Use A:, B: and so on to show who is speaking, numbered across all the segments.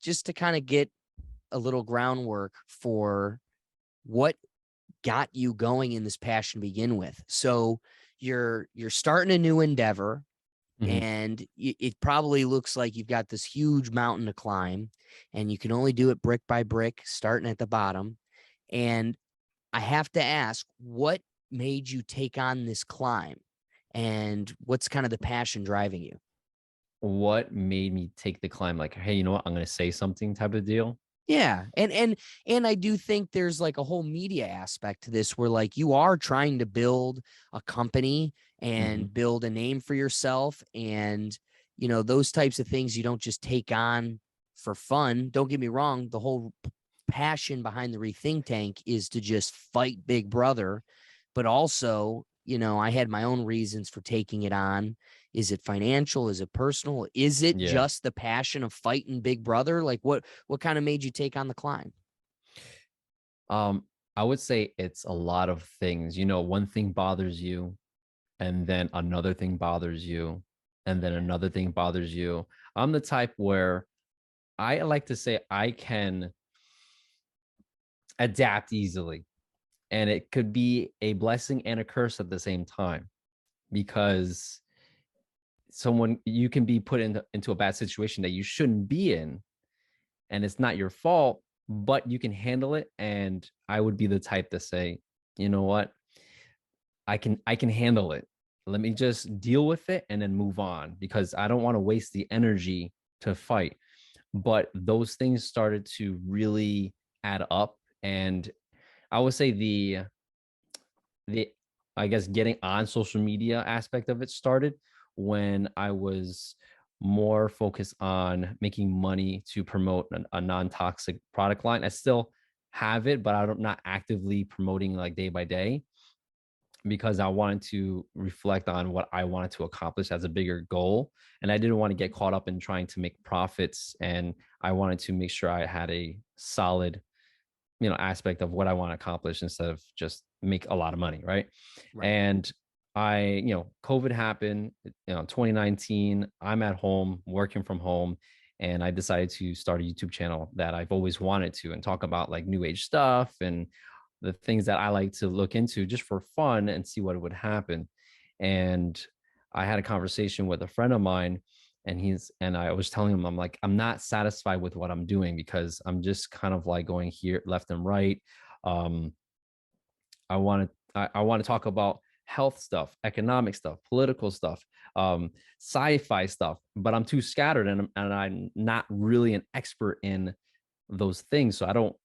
A: just to kind of get a little groundwork for what got you going in this passion to begin with. So you're starting a new endeavor,
B: Mhm.
A: and it probably looks like you've got this huge mountain to climb, and you can only do it brick by brick, starting at the bottom. And I have to ask, what made you take on this climb, and what's kind of the passion driving you?
B: What made me take the climb? Like, hey, you know what? I'm going to say something type of deal.
A: Yeah. And I do think there's like a whole media aspect to this where like you are trying to build a company
B: Mhm.
A: and build a name for yourself, and those types of things you don't just take on for fun. Don't get me wrong, the whole passion behind the Rethink Tank is to just fight Big Brother, but also, I had my own reasons for taking it on. Is it financial? Is it personal? Is it
B: Yeah.
A: just the passion of fighting Big Brother? Like what kind of made you take on the climb?
B: Um, I would say it's a lot of things. You know, one thing bothers you, and then another thing bothers you, and then another thing bothers you. I'm the type where I like to say I can adapt easily, and it could be a blessing and a curse at the same time because someone you can be put into a bad situation that you shouldn't be in, and it's not your fault, but you can handle it. And I would be the type to say, you know what, I can handle it. Let me just deal with it and then move on because I don't want to waste the energy to fight. But those things started to really add up. And I would say the I guess getting on social media aspect of it started when I was more focused on making money to promote a non-toxic product line. I still have it, but I'm not actively promoting like day by day because I wanted to reflect on what I wanted to accomplish as a bigger goal. And I didn't want to get caught up in trying to make profits. And I wanted to make sure I had a solid, aspect of what I want to accomplish instead of just make a lot of money. Right.
A: Right.
B: And COVID happened, 2019, I'm at home working from home. And I decided to start a YouTube channel that I've always wanted to and talk about like new age stuff and the things that I like to look into just for fun and see what would happen. And I had a conversation with a friend of mine, and I was telling him, I'm like, I'm not satisfied with what I'm doing because I'm just kind of like going here left and right. Um, I want to talk about health stuff, economic stuff, political stuff, sci-fi stuff, but I'm too scattered and I'm not really an expert in those things. So I don't,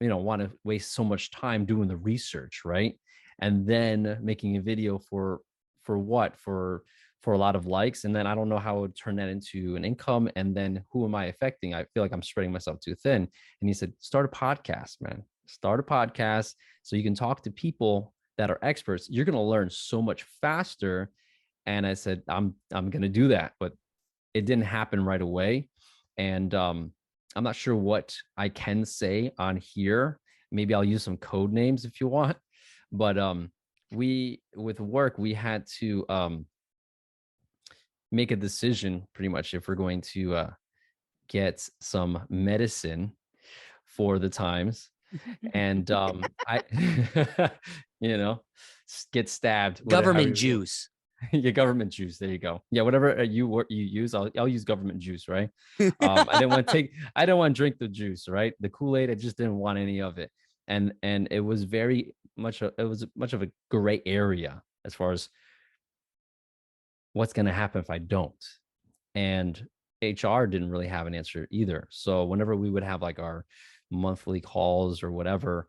B: want to waste so much time doing the research, right? And then making a video for what? For a lot of likes. And then I don't know how I would turn that into an income. And then who am I affecting? I feel like I'm spreading myself too thin. And he said, start a podcast, man. Start a podcast so you can talk to people that are experts. You're going to learn so much faster. And I said, I'm going to do that, but it didn't happen right away. And I'm not sure what I can say on here. Maybe I'll use some code names if you want. But we with work, we had to make a decision pretty much if we're going to get some medicine for the times. And I, you know, get stabbed, whatever,
A: Government
B: however
A: juice.
B: your government juice. There you go. Yeah, whatever you use, I'll use government juice, right? I didn't want to drink the juice, right? The Kool-Aid, I just didn't want any of it. And it was very much it was much of a gray area as far as what's going to happen if I don't. And HR didn't really have an answer either. So whenever we would have like our monthly calls or whatever,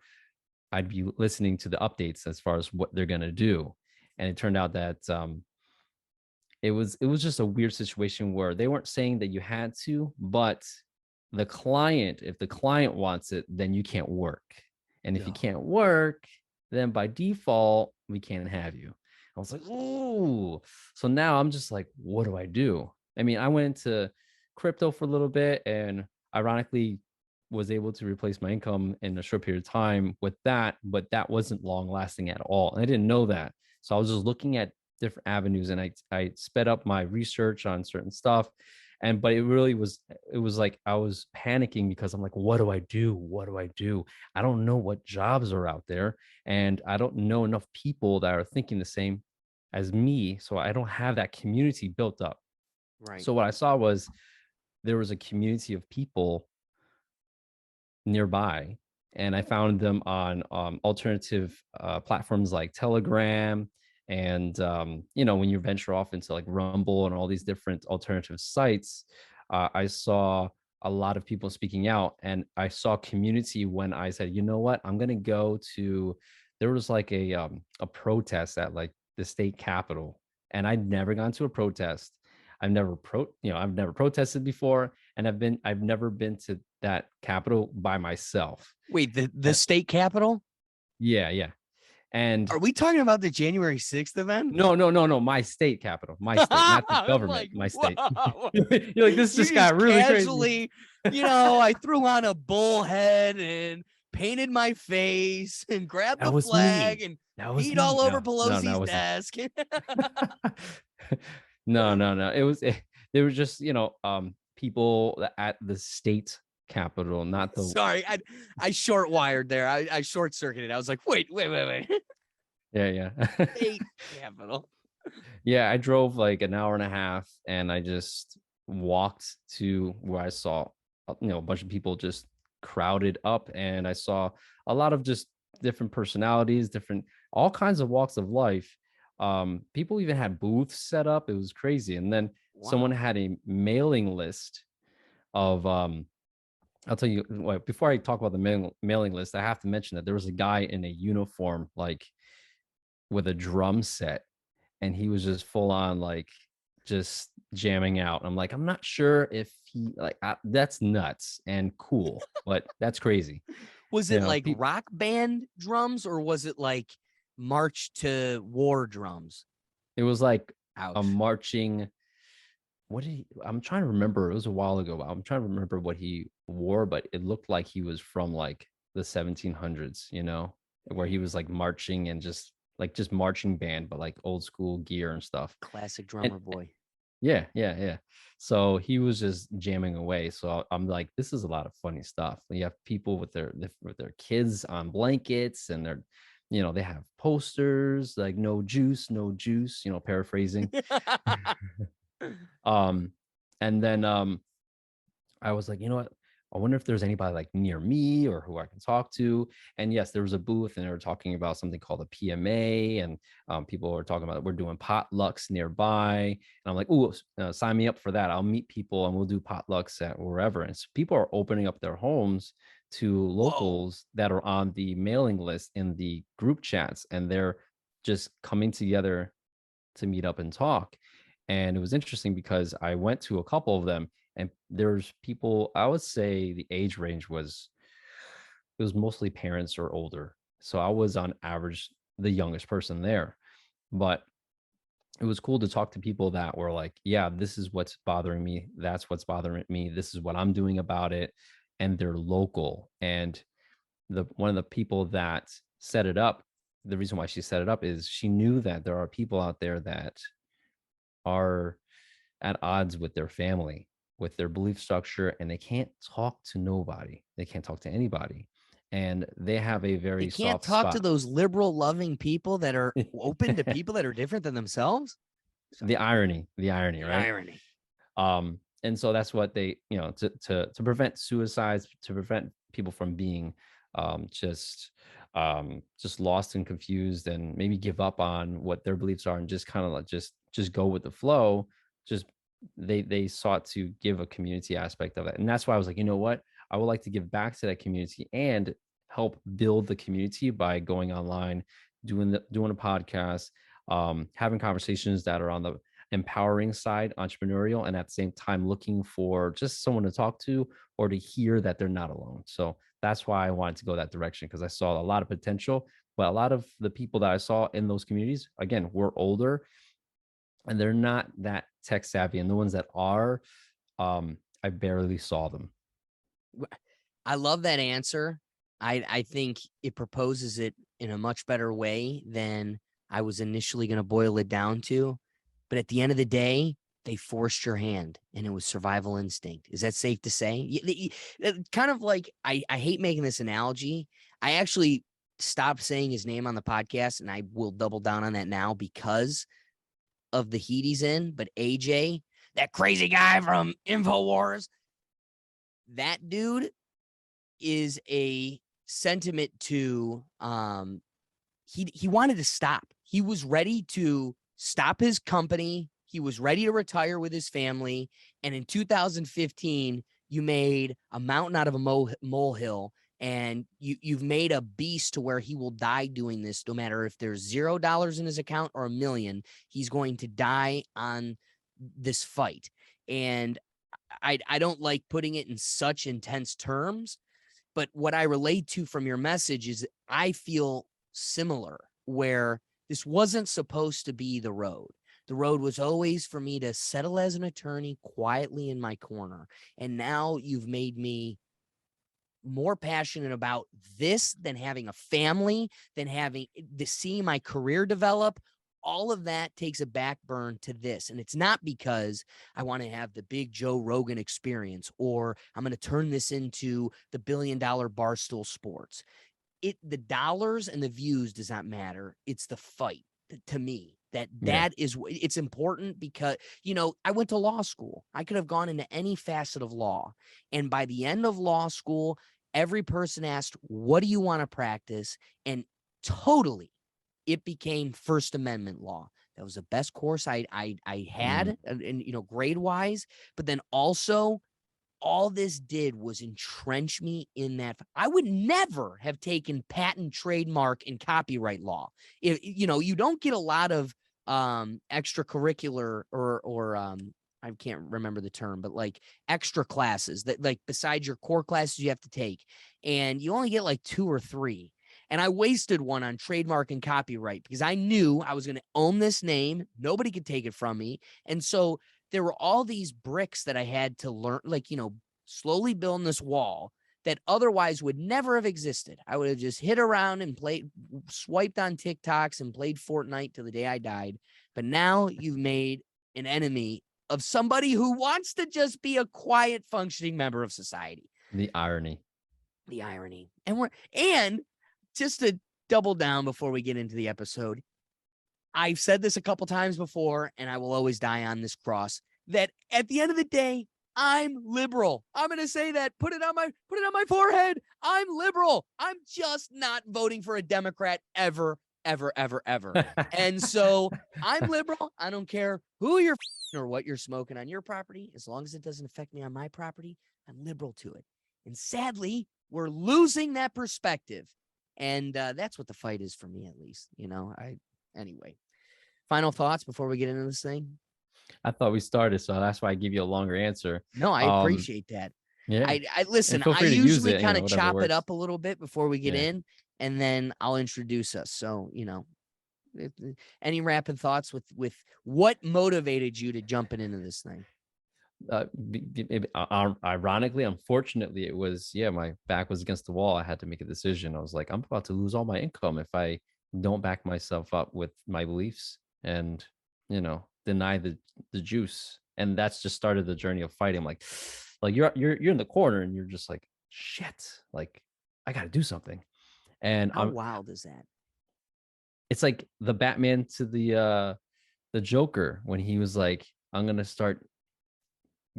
B: I'd be listening to the updates as far as what they're going to do. And it turned out that it was just a weird situation where they weren't saying that you had to, but if the client wants it, then you can't work. And if you
A: Yeah.
B: can't work, then by default, we can't have you. I was like, ooh. So now I'm just like, what do I do? I mean, I went into crypto for a little bit and ironically was able to replace my income in a short period of time with that, but that wasn't long lasting at all. And I didn't know that. So I was just looking at different avenues and I sped up my research on certain stuff. But it was like I was panicking because I'm like, what do I do? What do I do? I don't know what jobs are out there, and I don't know enough people that are thinking the same as me, so I don't have that community built up.
A: Right.
B: So what I saw was there was a community of people nearby, and I found them on alternative platforms like Telegram. And when you venture off into like Rumble and all these different alternative sites, I saw a lot of people speaking out, and I saw community when I said, you know what, I'm gonna go to. There was like a protest at like the state capitol, and I'd never gone to a protest. I've never protested before, and I've never been to that capital by myself.
A: Wait, the
B: And
A: state capitol?
B: yeah, yeah. And
A: Are we talking about the January 6th event?
B: no, no, no, no, my state capital, my state, not the
A: I'm
B: government,
A: like,
B: my state.
A: wow.
B: You're like, this
A: You
B: just
A: just
B: got really crazy.
A: casually, I threw on a bullhead and painted my face and grabbed
B: That
A: the
B: was me.
A: flag and
B: That was
A: peed
B: me.
A: all over
B: No, no, no,
A: Pelosi's
B: it wasn't.
A: desk.
B: No, no, no. There was just, people at the state capitol, not the.
A: Sorry, I short wired there. I short circuited. I was like, wait.
B: Yeah, yeah.
A: State capitol.
B: Yeah, I drove like an hour and a half, and I just walked to where I saw, a bunch of people just crowded up, and I saw a lot of just different personalities, different, all kinds of walks of life. People even had booths set up. It was crazy. And then someone
A: Wow.
B: had a mailing list of, I'll tell you what, before I talk about the mailing list, I have to mention that there was a guy in a uniform, like with a drum set, and he was just full on like just jamming out. I'm like, I'm not sure if he like that's nuts and cool, but that's crazy.
A: Was
B: You
A: it
B: know,
A: like rock band drums or was it like march to war drums?
B: it was like a
A: Ouch.
B: marching. What did he? I'm trying to remember. It was a while ago. I'm trying to remember what he wore, but it looked like he was from like the 1700s. Where he was like marching and just marching band, but like old school gear and stuff.
A: Classic
B: And
A: drummer boy.
B: yeah, yeah, yeah. So he was just jamming away. So I'm like, this is a lot of funny stuff. You have people with their kids on blankets, and they have posters like "No juice, no juice." Paraphrasing. Um, and then I was like, you know what? I wonder if there's anybody like near me or who I can talk to. And yes, there was a booth, and they were talking about something called a PMA, and people were talking about we're doing potlucks nearby. And I'm like, oh, sign me up for that. I'll meet people and we'll do potlucks at wherever. And so people are opening up their homes to
A: Whoa.
B: locals that are on the mailing list in the group chats, and they're just coming together to meet up and talk. And it was interesting because I went to a couple of them, and there's people, I would say the age range was, it was mostly parents or older. So I was on average the youngest person there. But it was cool to talk to people that were like, yeah, this is what's bothering me. That's what's bothering me. This is what I'm doing about it. And they're local. And the one of the people that set it up, the reason why she set it up is she knew that there are people out there that are at odds with their family, with their belief structure, and they can't talk to nobody. They can't talk to anybody. And they have a
A: They
B: very
A: can't
B: soft
A: talk to
B: spot.
A: those liberal loving people that are open to people that are different than themselves. Sorry.
B: The irony,
A: The
B: right?
A: irony.
B: And so that's what they, to prevent suicides, to prevent people from being just lost and confused, and maybe give up on what their beliefs are, and just kind of like just go with the flow. Just they sought to give a community aspect of it. And that's why I was like, you know what, I would like to give back to that community and help build the community by going online, doing a podcast, having conversations that are on the empowering side, entrepreneurial, and at the same time looking for just someone to talk to or to hear that they're not alone. So that's why I wanted to go that direction, because I saw a lot of potential. But a lot of the people that I saw in those communities, again, were older, and they're not that tech savvy. And the ones that are, I barely saw them.
A: I love that answer. I think it proposes it in a much better way than I was initially going to boil it down to. But at the end of the day, They forced your hand, and it was survival instinct. Is that safe to say? Kind of like, I hate making this analogy. I actually stopped saying his name on the podcast, and I will double down on that now because of the heat he's in. But AJ, that crazy guy from InfoWars, that dude is a sentiment to he wanted to stop. He was ready to stop his company. He was ready to retire with his family. And in 2015, you made a mountain out of a molehill, and you've made a beast to where he will die doing this. No matter if there's $0 in his account or $1 million, he's going to die on this fight. And I don't like putting it in such intense terms, but what I relate to from your message is I feel similar, where this wasn't supposed to be the road. The road was always for me to settle as an attorney quietly in my corner. And now you've made me more passionate about this than having a family, than having to see my career develop. All of that takes a back burn to this. And it's not because I want to have the big Joe Rogan experience, or I'm going to turn this into the $1 billion Barstool Sports. The dollars and the views does not matter. It's the fight to me. That is, it's important because, I went to law school. I could have gone into any facet of law. And by the end of law school, every person asked, what do you want to practice? And totally, it became First Amendment law. That was the best course I had, and grade wise. But then also, all this did was entrench me in that. I would never have taken patent, trademark, and copyright law. You don't get a lot of extracurricular or I can't remember the term, but like extra classes that, like, besides your core classes you have to take, and you only get like 2 or 3. And I wasted one on trademark and copyright because I knew I was going to own this name. Nobody could take it from me. And so there were all these bricks that I had to learn, like, slowly building this wall that otherwise would never have existed. I would have just hit around and swiped on TikToks and played Fortnite till the day I died. But now you've made an enemy of somebody who wants to just be a quiet, functioning member of society.
B: The irony.
A: And just to double down before we get into the episode, I've said this a couple times before, and I will always die on this cross, that at the end of the day, I'm liberal. I'm going to say that. Put it on my forehead. I'm liberal. I'm just not voting for a Democrat ever, ever, ever, ever. And so I'm liberal. I don't care who you're or what you're smoking on your property. As long as it doesn't affect me on my property, I'm liberal to it. And sadly, we're losing that perspective. And that's what the fight is for me, at least. Anyway, final thoughts before we get into this thing.
B: I thought we started, so that's why I give you a longer answer.
A: No, I appreciate that.
B: Yeah.
A: I listen. I usually kind of chop it up a little bit before we get in, and then I'll introduce us. So, any rapid thoughts with what motivated you to jumping into this thing?
B: Ironically, unfortunately, it was, my back was against the wall. I had to make a decision. I was like, I'm about to lose all my income if I don't back myself up with my beliefs and, deny the juice. And that's just started the journey of fighting. I'm like you're in the corner and you're just like, shit, like I got to do something. And
A: how wild is that?
B: It's like the Batman to the Joker when he was like, I'm going to start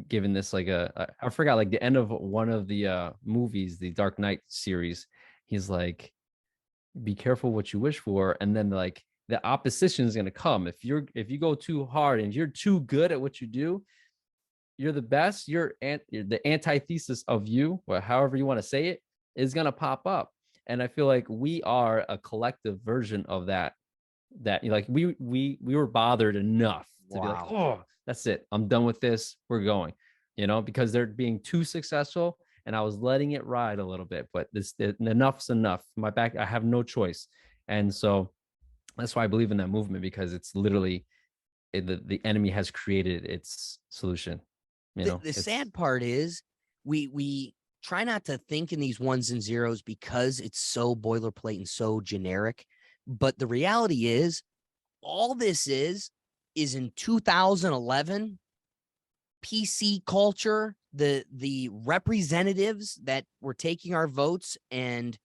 B: given this like I forgot, like the end of one of the movies, the Dark Knight series, he's like, be careful what you wish for, and then like the opposition is going to come if you go too hard and you're too good at what you do, you're the best, you're the antithesis of you, or however you want to say it, is going to pop up. And I feel like we are a collective version of that like we were bothered enough to be like, oh, that's it, I'm done with this, we're going, because they're being too successful, and I was letting it ride a little bit, but enough's enough. My back, I have no choice. And so that's why I believe in that movement, because it's literally the enemy has created its solution.
A: The sad part is we try not to think in these ones and zeros because it's so boilerplate and so generic. But the reality is, all this is in 2011, PC culture, the representatives that were taking our votes and,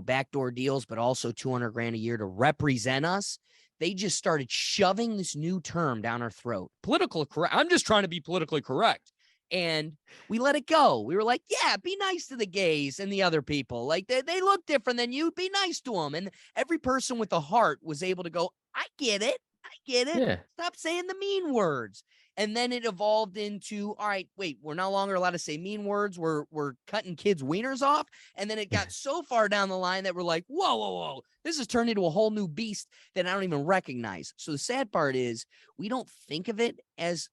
A: backdoor deals, but also 200 grand a year to represent us, they just started shoving this new term down our throat. Political correct. I'm just trying to be politically correct. And we let it go. We were like, yeah, be nice to the gays and the other people. Like they look different than you. Be nice to them. And every person with a heart was able to go, I get it. I get it.
B: Yeah.
A: Stop saying the mean words. And then it evolved into, all right, wait, we're no longer allowed to say mean words. We're cutting kids' wieners off. And then it got so far down the line that we're like, whoa, whoa, whoa. This has turned into a whole new beast that I don't even recognize. So the sad part is we don't think of it as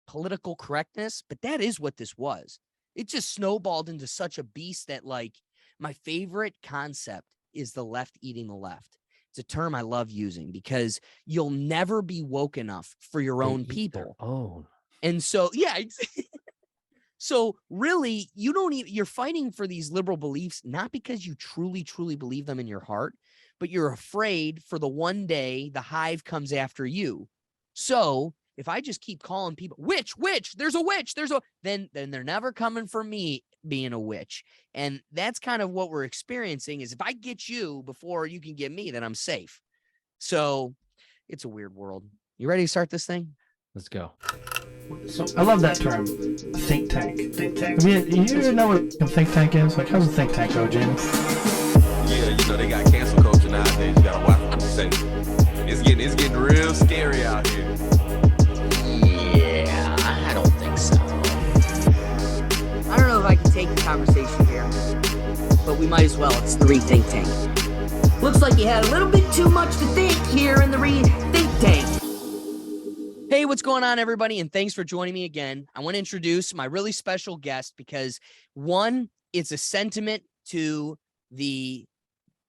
A: political correctness, but that is what this was. It just snowballed into such a beast that, like, my favorite concept is the left eating the left. It's a term I love using because you'll never be woke enough for your own people.
B: Oh.
A: And so, yeah. So really, you're fighting for these liberal beliefs, not because you truly, truly believe them in your heart, but you're afraid for the one day the hive comes after you. So if I just keep calling people witch, there's a witch, then they're never coming for me being a witch. And that's kind of what we're experiencing is if I get you before you can get me, then I'm safe. So it's a weird world. You ready to start this thing?
B: Let's go.
C: So I love that term, think tank. Think tank. I mean, you know what a think tank is? Like, how's a think tank go, James?
D: Yeah, they got cancel culture nowadays. You gotta watch what you say. It's getting real scary out here.
A: Yeah, I don't think so. I don't know if I can take the conversation here, but we might as well. It's the Rethink Tank. Looks like you had a little bit too much to think here in the Rethink Tank. Hey, what's going on, everybody? And thanks for joining me again. I want to introduce my really special guest because, one, it's a sentiment to the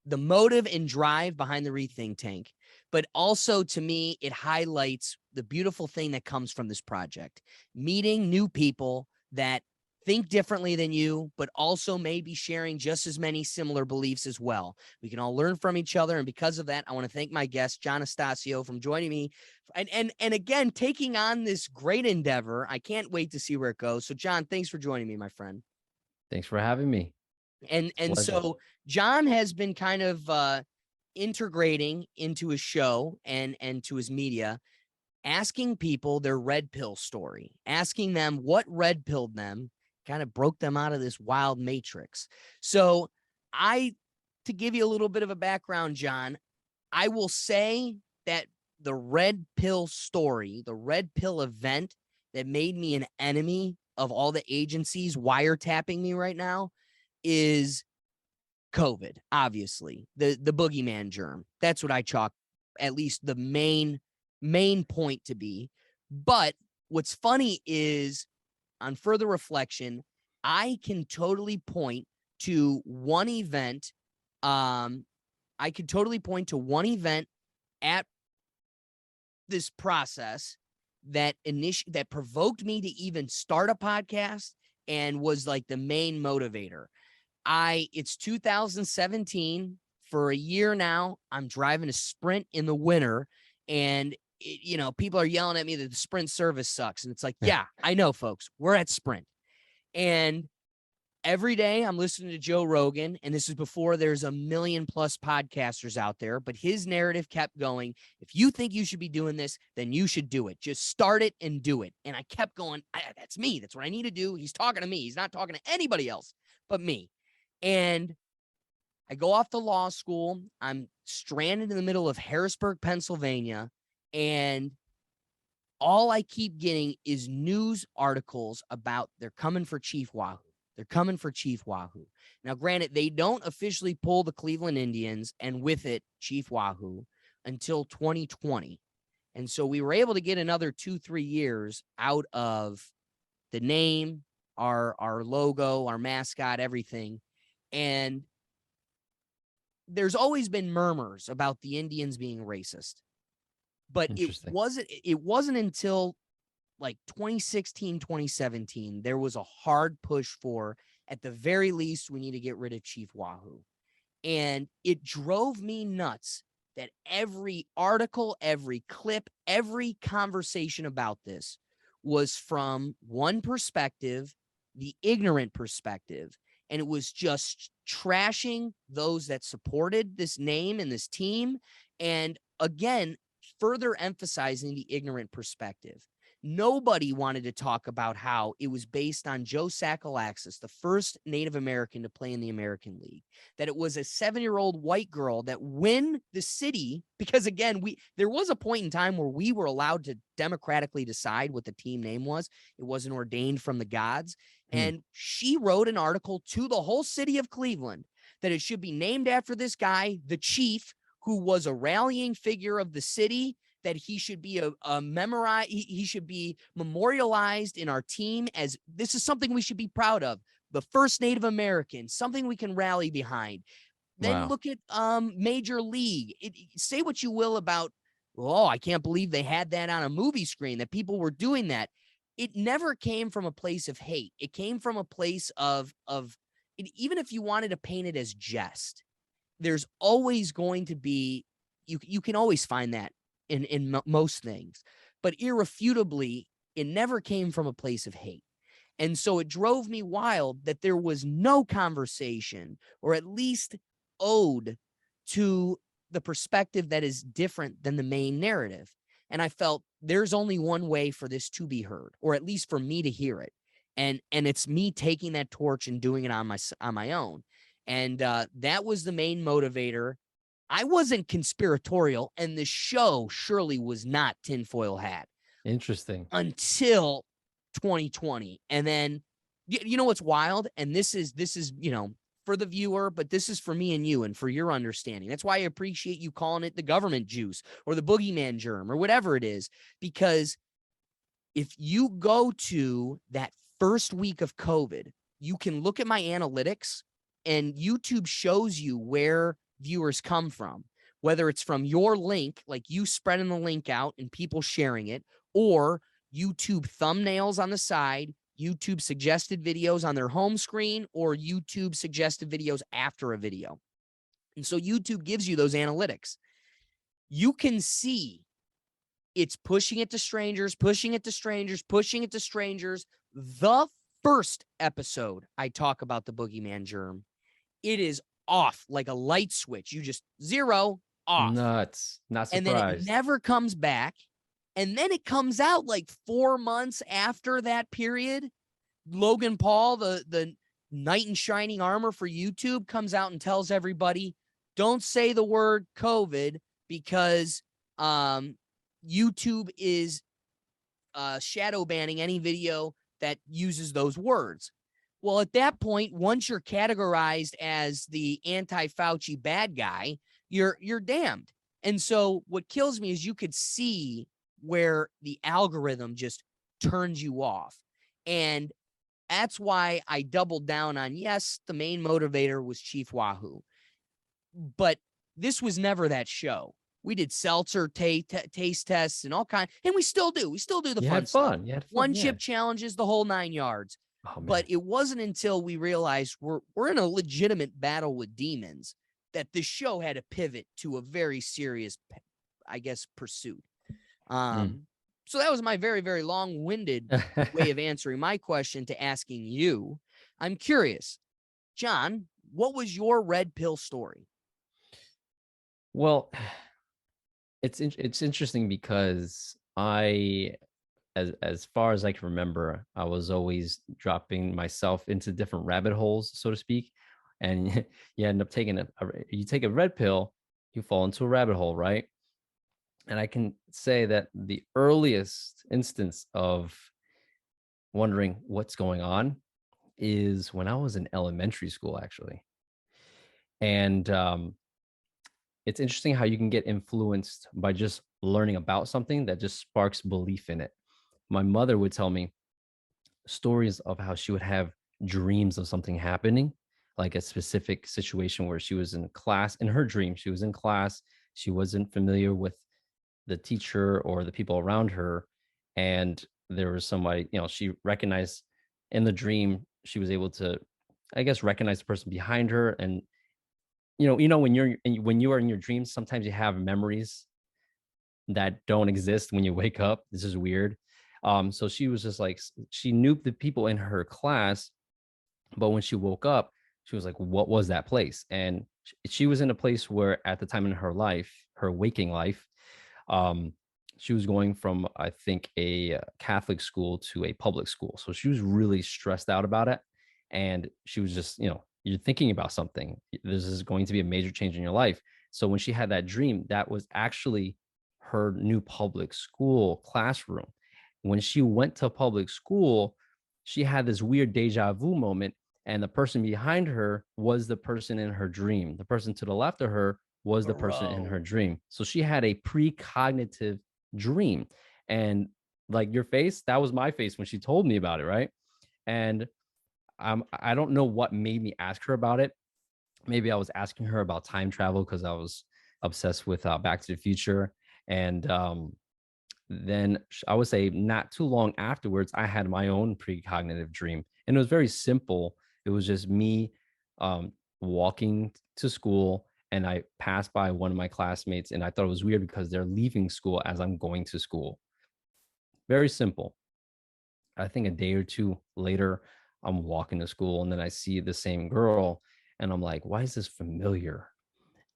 A: motive and drive behind the Rethink Tank. But also, to me, it highlights the beautiful thing that comes from this project. Meeting new people that think differently than you, but also maybe sharing just as many similar beliefs as well. We can all learn from each other. And because of that, I want to thank my guest, Jon Astacio, from joining me. And again, taking on this great endeavor. I can't wait to see where it goes. So, Jon, thanks for joining me, my friend.
B: Thanks for having me.
A: And so Jon has been kind of integrating into his show and to his media, asking people their red pill story, asking them what red pilled them, kind of broke them out of this wild matrix. So to give you a little bit of a background, Jon, I will say that the red pill story, the red pill event that made me an enemy of all the agencies wiretapping me right now is COVID, obviously, the boogeyman germ. That's what I chalk at least the main point to be. But what's funny is, on further reflection, I can totally point to one event. I could totally point to one event at this process that provoked me to even start a podcast and was like the main motivator. It's 2017. For a year now, I'm driving a Sprint in the winter, and people are yelling at me that the Sprint service sucks. And it's like, yeah, I know, folks, we're at Sprint. And every day I'm listening to Joe Rogan, and this is before there's 1 million+ podcasters out there, but his narrative kept going. If you think you should be doing this, then you should do it. Just start it and do it. And I kept going, that's me. That's what I need to do. He's talking to me. He's not talking to anybody else but me. And I go off to law school. I'm stranded in the middle of Harrisburg, Pennsylvania, and all I keep getting is news articles about they're coming for Chief Wahoo. They're coming for Chief Wahoo. Now, granted, they don't officially pull the Cleveland Indians and with it Chief Wahoo until 2020. And so we were able to get another 2-3 years out of the name, our logo, our mascot, everything. And there's always been murmurs about the Indians being racist. But it wasn't until like 2016, 2017, there was a hard push for, at the very least, we need to get rid of Chief Wahoo. And it drove me nuts that every article, every clip, every conversation about this was from one perspective, the ignorant perspective. And it was just trashing those that supported this name and this team. And again, further emphasizing the ignorant perspective. Nobody wanted to talk about how it was based on Joe Sacalaxis, the first Native American to play in the American League, that it was a 7-year-old white girl that when the city, because again, there was a point in time where we were allowed to democratically decide what the team name was. It wasn't ordained from the gods. And she wrote an article to the whole city of Cleveland that it should be named after this guy, the chief, who was a rallying figure of the city, that he should be he should be memorialized in our team as this is something we should be proud of. The first Native American, something we can rally behind. Then look at Major League. Say what you will about, oh, I can't believe they had that on a movie screen, that people were doing that. It never came from a place of hate. It came from a place of even if you wanted to paint it as jest, there's always going to be, you can always find that in most things, but irrefutably, it never came from a place of hate. And so it drove me wild that there was no conversation, or at least ode to the perspective that is different than the main narrative. And I felt there's only one way for this to be heard, or at least for me to hear it. And it's me taking that torch and doing it on my own. And that was the main motivator. I wasn't conspiratorial, and the show surely was not tinfoil hat.
B: Interesting.
A: Until 2020. And then, you know what's wild? And this is, for the viewer, but this is for me and you and for your understanding. That's why I appreciate you calling it the government juice or the boogeyman germ or whatever it is, because if you go to that first week of COVID, you can look at my analytics, and YouTube shows you where viewers come from, whether it's from your link, like you spreading the link out and people sharing it, or YouTube thumbnails on the side, YouTube suggested videos on their home screen, or YouTube suggested videos after a video. And so YouTube gives you those analytics. You can see it's pushing it to strangers, pushing it to strangers, pushing it to strangers. The first episode I talk about the boogeyman germ, it is off like a light switch. You just 0 off.
B: Nuts. Not surprised.
A: And then it never comes back. And then it comes out like 4 months after that period. Logan Paul, the knight in shining armor for YouTube, comes out and tells everybody, don't say the word COVID because YouTube is shadow banning any video that uses those words. Well, at that point, once you're categorized as the anti-Fauci bad guy, you're damned. And so what kills me is you could see where the algorithm just turns you off. And that's why I doubled down on, yes, the main motivator was Chief Wahoo. But this was never that show. We did seltzer taste tests and all kinds, and we still do. We still do the fun stuff.
B: You had fun.
A: One chip challenges, the whole 9 yards.
B: Oh,
A: but it wasn't until we realized we're in a legitimate battle with demons that this show had to pivot to a very serious, I guess, pursuit. So that was my very, very long-winded way of answering my question to asking you. I'm curious, John, what was your red pill story?
B: Well, it's interesting because as far as I can remember, I was always dropping myself into different rabbit holes, so to speak. And you end up taking you take a red pill, you fall into a rabbit hole, right? And I can say that the earliest instance of wondering what's going on is when I was in elementary school, actually. And it's interesting how you can get influenced by just learning about something that just sparks belief in it. My mother would tell me stories of how she would have dreams of something happening, like a specific situation where she was in class. In her dream, she was in class. She wasn't familiar with the teacher or the people around her. And there was somebody, she recognized in the dream, she was able to, I guess, recognize the person behind her. And, when you are in your dreams, sometimes you have memories that don't exist when you wake up. This is weird. So she was just like, she knew the people in her class, but when she woke up, she was like, what was that place? And she was in a place where at the time in her life, her waking life, um, she was going from, I think, a Catholic school to a public school. So she was really stressed out about it. And she was just, you're thinking about something. This is going to be a major change in your life. So when she had that dream, that was actually her new public school classroom. When she went to public school, she had this weird deja vu moment. And the person behind her was the person in her dream. The person to the left of her was the person in her dream. So she had a precognitive dream. And like your face, that was my face when she told me about it, right? And I don't know what made me ask her about it. Maybe I was asking her about time travel because I was obsessed with Back to the Future. And then I would say not too long afterwards, I had my own precognitive dream. And it was very simple. It was just me walking to school, and I passed by one of my classmates, and I thought it was weird because they're leaving school as I'm going to school. Very simple. I think a day or two later, I'm walking to school, and then I see the same girl, and I'm like, why is this familiar?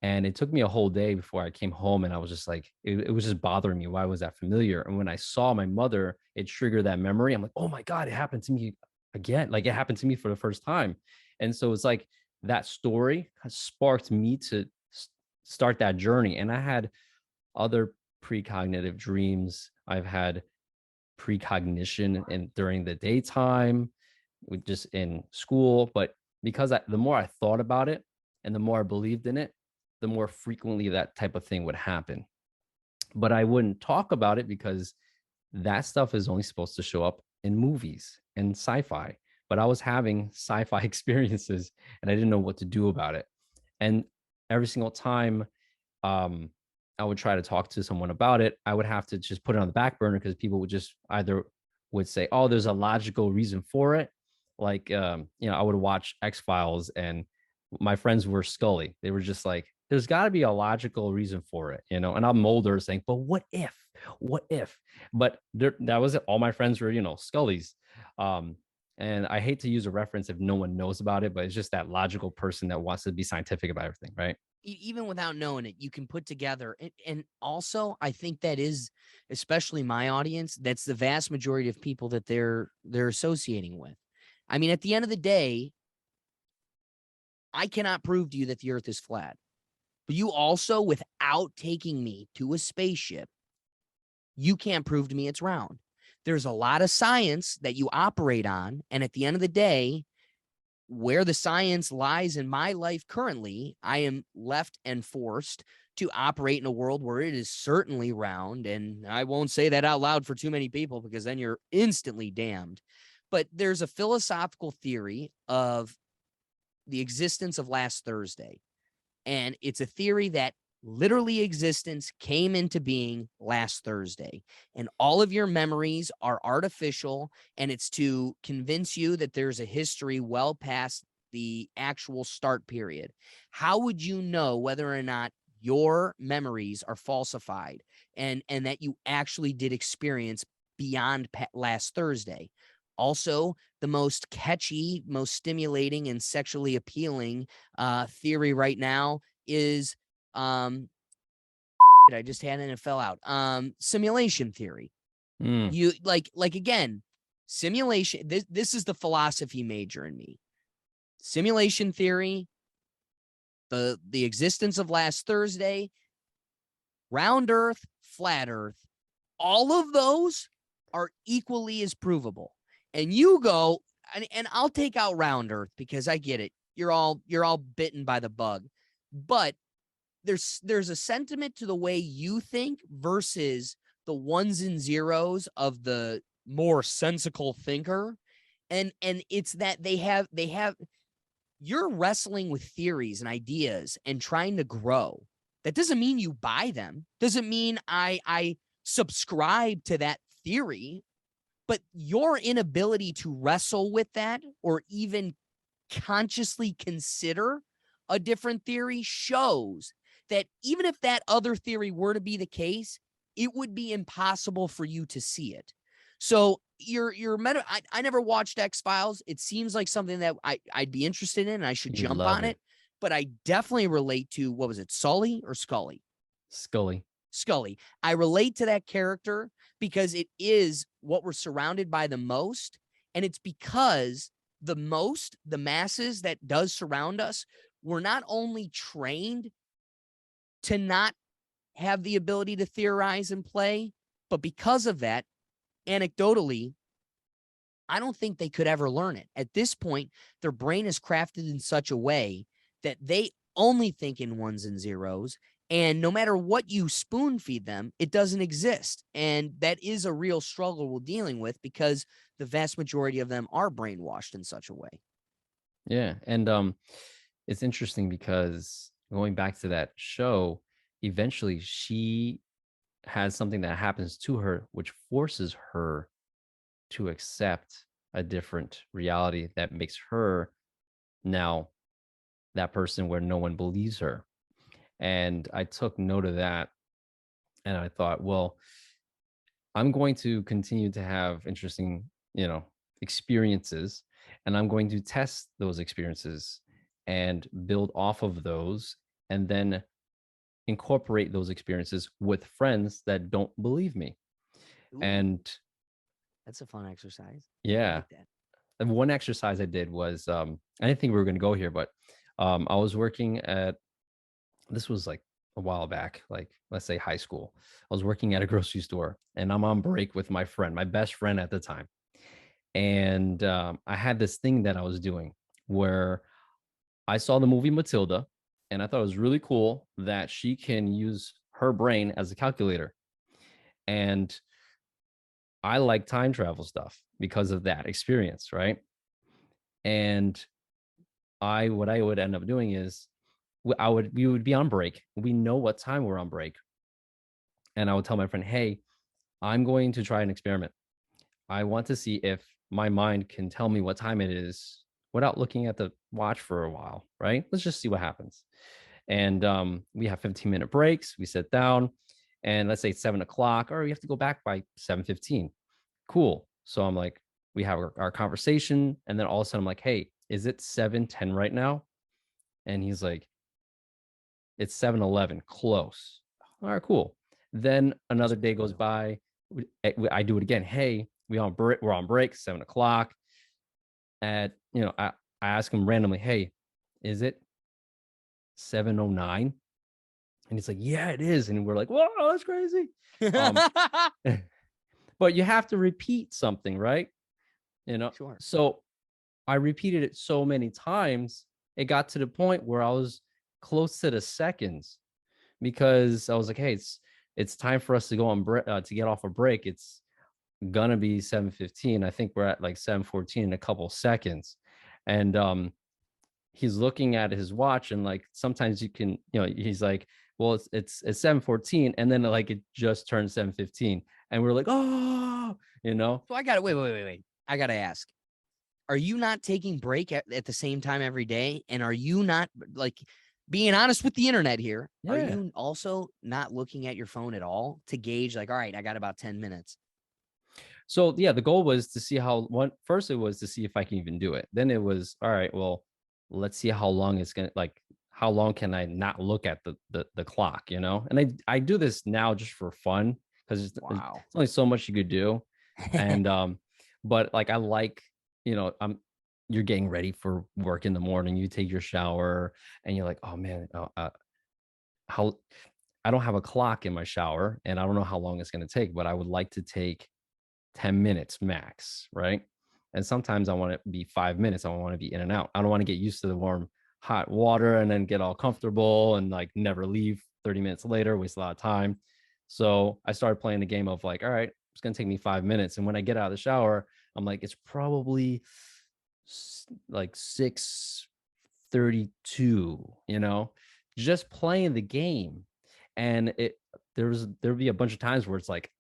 B: And it took me a whole day before I came home, and I was just like, it was just bothering me. Why was that familiar? And when I saw my mother, it triggered that memory. I'm like, oh my God, it happened to me again. Like it happened to me for the first time. And so it's like that story has sparked me to start that journey. And I had other precognitive dreams. I've had precognition and during the daytime, just in school. But because the more I thought about it and the more I believed in it, the more frequently that type of thing would happen. But I wouldn't talk about it because that stuff is only supposed to show up in movies and sci-fi. But I was having sci-fi experiences and I didn't know what to do about it. And every single time I would try to talk to someone about it, I would have to just put it on the back burner because people would just either would say, oh, there's a logical reason for it. Like, I would watch X-Files and my friends were Scully. They were just like, there's got to be a logical reason for it, and I'm older saying, but what if, but that was it. All my friends were, Scullys. And I hate to use a reference if no one knows about it, but it's just that logical person that wants to be scientific about everything. Right.
A: Even without knowing it, you can put together. And also I think that is, especially my audience, that's the vast majority of people that they're associating with. I mean, at the end of the day, I cannot prove to you that the earth is flat. But you also, without taking me to a spaceship, you can't prove to me it's round. There's a lot of science that you operate on. And at the end of the day, where the science lies in my life currently, I am left and forced to operate in a world where it is certainly round. And I won't say that out loud for too many people because then you're instantly damned. But there's a philosophical theory of the existence of last Thursday. And it's a theory that literally existence came into being last Thursday. And all of your memories are artificial. And it's to convince you that there's a history well past the actual start period. How would you know whether or not your memories are falsified and that you actually did experience beyond last Thursday? Also, the most catchy, most stimulating, and sexually appealing theory right now is I just had it and it fell out. Simulation theory. You like again, simulation. This is the philosophy major in me. Simulation theory, the existence of last Thursday, round earth, flat earth, all of those are equally as provable. And you go, and I'll take out round earth because I get it. You're all bitten by the bug. But there's a sentiment to the way you think versus the ones and zeros of the more sensical thinker. And it's that they have you're wrestling with theories and ideas and trying to grow. That doesn't mean you buy them. Doesn't mean I subscribe to that theory. But your inability to wrestle with that or even consciously consider a different theory shows that even if that other theory were to be the case, it would be impossible for you to see it. So I never watched X-Files. It seems like something that I'd be interested in and I should
B: You
A: jump
B: love
A: on it. But I definitely relate to, what was it, Sully or Scully?
B: Scully.
A: Scully. I relate to that character because it is what we're surrounded by the most. And it's because the masses that does surround us, we're not only trained to not have the ability to theorize and play, but because of that, anecdotally, I don't think they could ever learn it. At this point, their brain is crafted in such a way that they only think in ones and zeros. And no matter what you spoon feed them, it doesn't exist. And that is a real struggle we're dealing with because the vast majority of them are brainwashed in such a way.
B: Yeah. And it's interesting because going back to that show, eventually she has something that happens to her, which forces her to accept a different reality that makes her now that person where no one believes her. And I took note of that. And I thought, well, I'm going to continue to have interesting, experiences, and I'm going to test those experiences and build off of those, and then incorporate those experiences with friends that don't believe me.
A: Ooh,
B: And
A: that's a fun exercise. I
B: yeah,
A: like that.
B: and one exercise I did was I didn't think we were going to go here, but I was working at, this was like a while back, like let's say high school. I was working at a grocery store and I'm on break with my friend, my best friend at the time. And I had this thing that I was doing where I saw the movie Matilda and I thought it was really cool that she can use her brain as a calculator. And I like time travel stuff because of that experience, right? And what I would end up doing is we would be on break. We know what time we're on break. And I would tell my friend, hey, I'm going to try an experiment. I want to see if my mind can tell me what time it is without looking at the watch for a while, right? Let's just see what happens. And we have 15-minute breaks. We sit down and let's say it's 7 o'clock, or we have to go back by 7:15. Cool. So I'm like, we have our conversation. And then all of a sudden I'm like, hey, is it 7:10 right now? And he's like, it's 7:11, close. All right, cool. Then another day goes by. I do it again. Hey, we're on break, 7 o'clock. I ask him randomly, hey, is it 7:09? And he's like, yeah, it is. And we're like, whoa, that's crazy. But you have to repeat something, right?
A: Sure.
B: So I repeated it so many times, it got to the point where I was close to the seconds, because I was like, hey, it's time for us to go on to get off a break. It's gonna be 7:15. I think we're at like 7:14 in a couple seconds. And he's looking at his watch, and like sometimes you can, he's like, well, it's 7:14, and then like it just turned 7:15, and we're like, oh,
A: So I got to wait. I got to ask, are you not taking break at the same time every day? And are you not, like, being honest with the internet here, are
B: Yeah.
A: you also not looking at your phone at all to gauge, like, all right, I got about 10 minutes?
B: So yeah, the goal was to see first it was to see if I can even do it. Then it was, all right, well, let's see how long it's gonna, like, how long can I not look at the clock, And I do this now just for fun, because
A: Wow.
B: it's only so much you could do. And but like I like, you're getting ready for work in the morning, you take your shower and you're like, oh man, how I don't have a clock in my shower and I don't know how long it's going to take, but I would like to take 10 minutes max, right? And sometimes I want to be 5 minutes. I want to be in and out. I don't want to get used to the warm, hot water and then get all comfortable and like never leave 30 minutes later, waste a lot of time. So I started playing the game of like, all right, it's going to take me 5 minutes. And when I get out of the shower, I'm like, it's probably like 6:32, just playing the game. And there'll be a bunch of times where it's like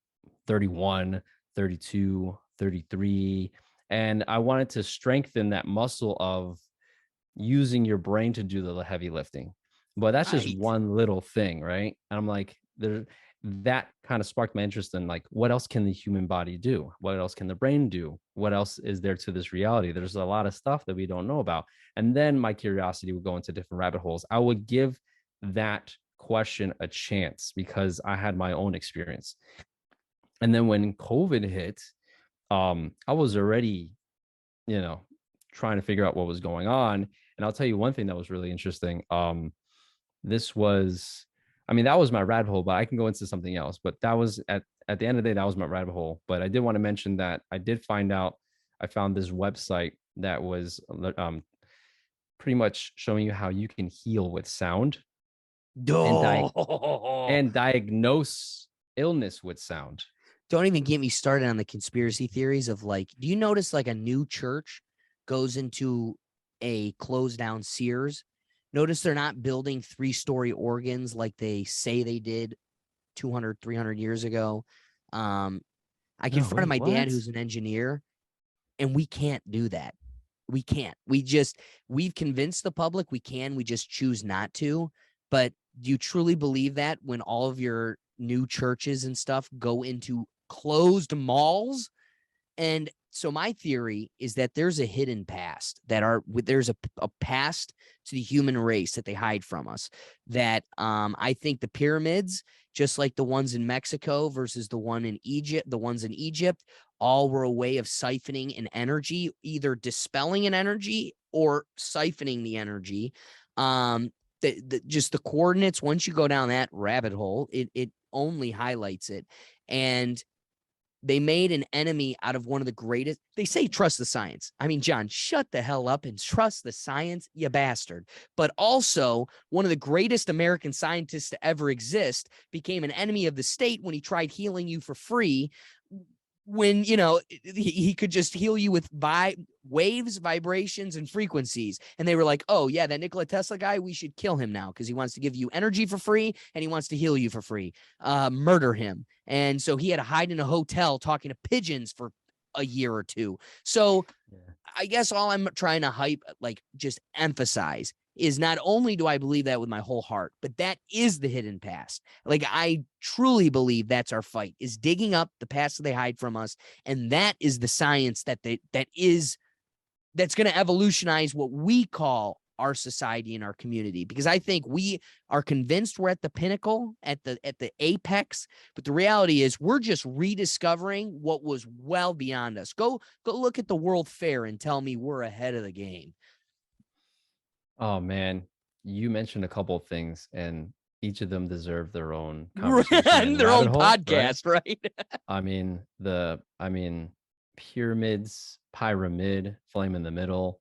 B: 31, 32, 33. And I wanted to strengthen that muscle of using your brain to do the heavy lifting. But that's just
A: Right.
B: one little thing, right? And I'm like, that kind of sparked my interest in like, what else can the human body do? What else can the brain do? What else is there to this reality? There's a lot of stuff that we don't know about. And then my curiosity would go into different rabbit holes. I would give that question a chance because I had my own experience. And then when COVID hit, I was already, trying to figure out what was going on. And I'll tell you one thing that was really interesting. This was, I mean, that was my rabbit hole, but I can go into something else. But that was at the end of the day, that was my rabbit hole. But I did want to mention that I did find out, I found this website that was pretty much showing you how you can heal with sound and diagnose illness with sound.
A: Don't even get me started on the conspiracy theories of like, do you notice like a new church goes into a closed down Sears? Notice they're not building 3-story organs like they say they did 200, 300 years ago. I confronted my dad, who's an engineer, and we can't do that. We can't. We've convinced the public we can. We just choose not to. But do you truly believe that when all of your new churches and stuff go into closed malls? And so my theory is that there's a hidden past, there's a past to the human race that they hide from us. That I think the pyramids, just like the ones in Mexico versus the ones in Egypt, all were a way of siphoning an energy, either dispelling an energy or siphoning the energy. Just the coordinates, once you go down that rabbit hole, it only highlights it. And they made an enemy out of one of the greatest. They say trust the science. I mean, John, shut the hell up and trust the science, you bastard. But also, one of the greatest American scientists to ever exist became an enemy of the state when he tried healing you for free, when, he could just heal you with waves, vibrations, and frequencies. And they were like, oh, yeah, that Nikola Tesla guy, we should kill him now because he wants to give you energy for free and he wants to heal you for free. Murder him. And so he had to hide in a hotel talking to pigeons for a year or two. So I guess all I'm trying to just emphasize is not only do I believe that with my whole heart, but that is the hidden past. Like, I truly believe that's our fight, is digging up the past that they hide from us. And that is the science that's going to evolutionize what we call our society and our community. Because I think we are convinced we're at the pinnacle, at the apex, but the reality is we're just rediscovering what was well beyond us. Go look at the World Fair and tell me we're ahead of the game.
B: Oh man, you mentioned a couple of things, and each of them deserve their own conversation and
A: their own
B: hole,
A: podcast, right?
B: I mean, pyramids, pyramid, flame in the middle.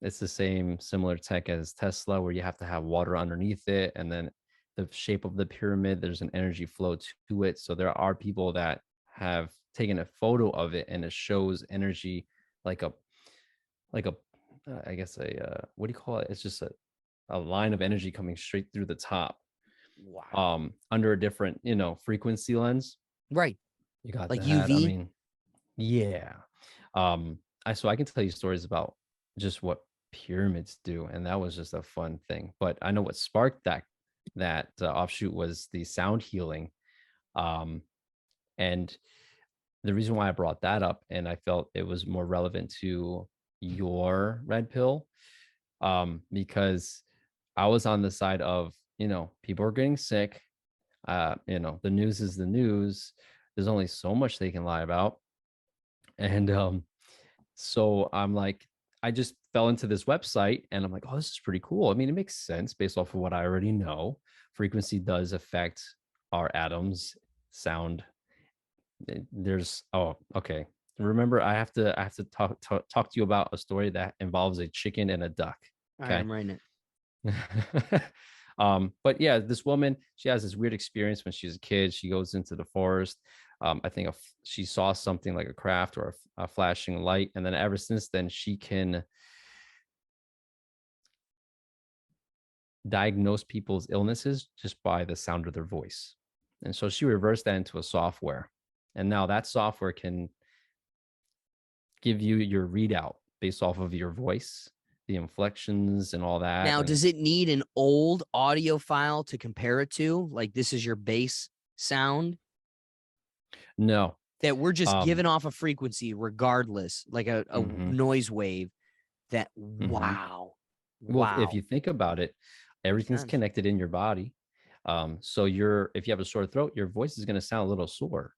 B: It's the similar tech as Tesla, where you have to have water underneath it, and then the shape of the pyramid, there's an energy flow to it. So there are people that have taken a photo of it, and it shows energy like a I guess what do you call it? It's just a line of energy coming straight through the top.
A: Wow.
B: Under a different, frequency lens.
A: Right.
B: You got
A: like
B: that.
A: UV.
B: I mean, yeah. So I can tell you stories about just what pyramids do, and that was just a fun thing. But I know what sparked that offshoot was the sound healing. And the reason why I brought that up, and I felt it was more relevant to your red pill, because I was on the side of, people are getting sick. The news is the news. There's only so much they can lie about. And so I'm like, I just fell into this website and I'm like, oh, this is pretty cool. I mean, it makes sense based off of what I already know. Frequency does affect our atoms, sound. Okay. Remember, I have to talk to you about a story that involves a chicken and a duck.
A: Okay, I'm writing it.
B: But yeah, this woman, she has this weird experience when she's a kid. She goes into the forest. I think she saw something like a craft or a flashing light, and then ever since then, she can diagnose people's illnesses just by the sound of their voice. And so she reversed that into a software, and now that software can give you your readout based off of your voice, the inflections and all that.
A: Now,
B: and
A: does it need an old audio file to compare it to? Like this is your bass sound
B: no.
A: that we're just
B: Um,
A: giving off a frequency regardless, like a
B: mhm,
A: noise wave that
B: mhm.
A: wow.
B: Well, if
A: Wow.
B: you think about it,
A: Makes
B: everything's
A: sense.
B: connected in your body. So if you have a sore throat, your voice is going to sound a little sore,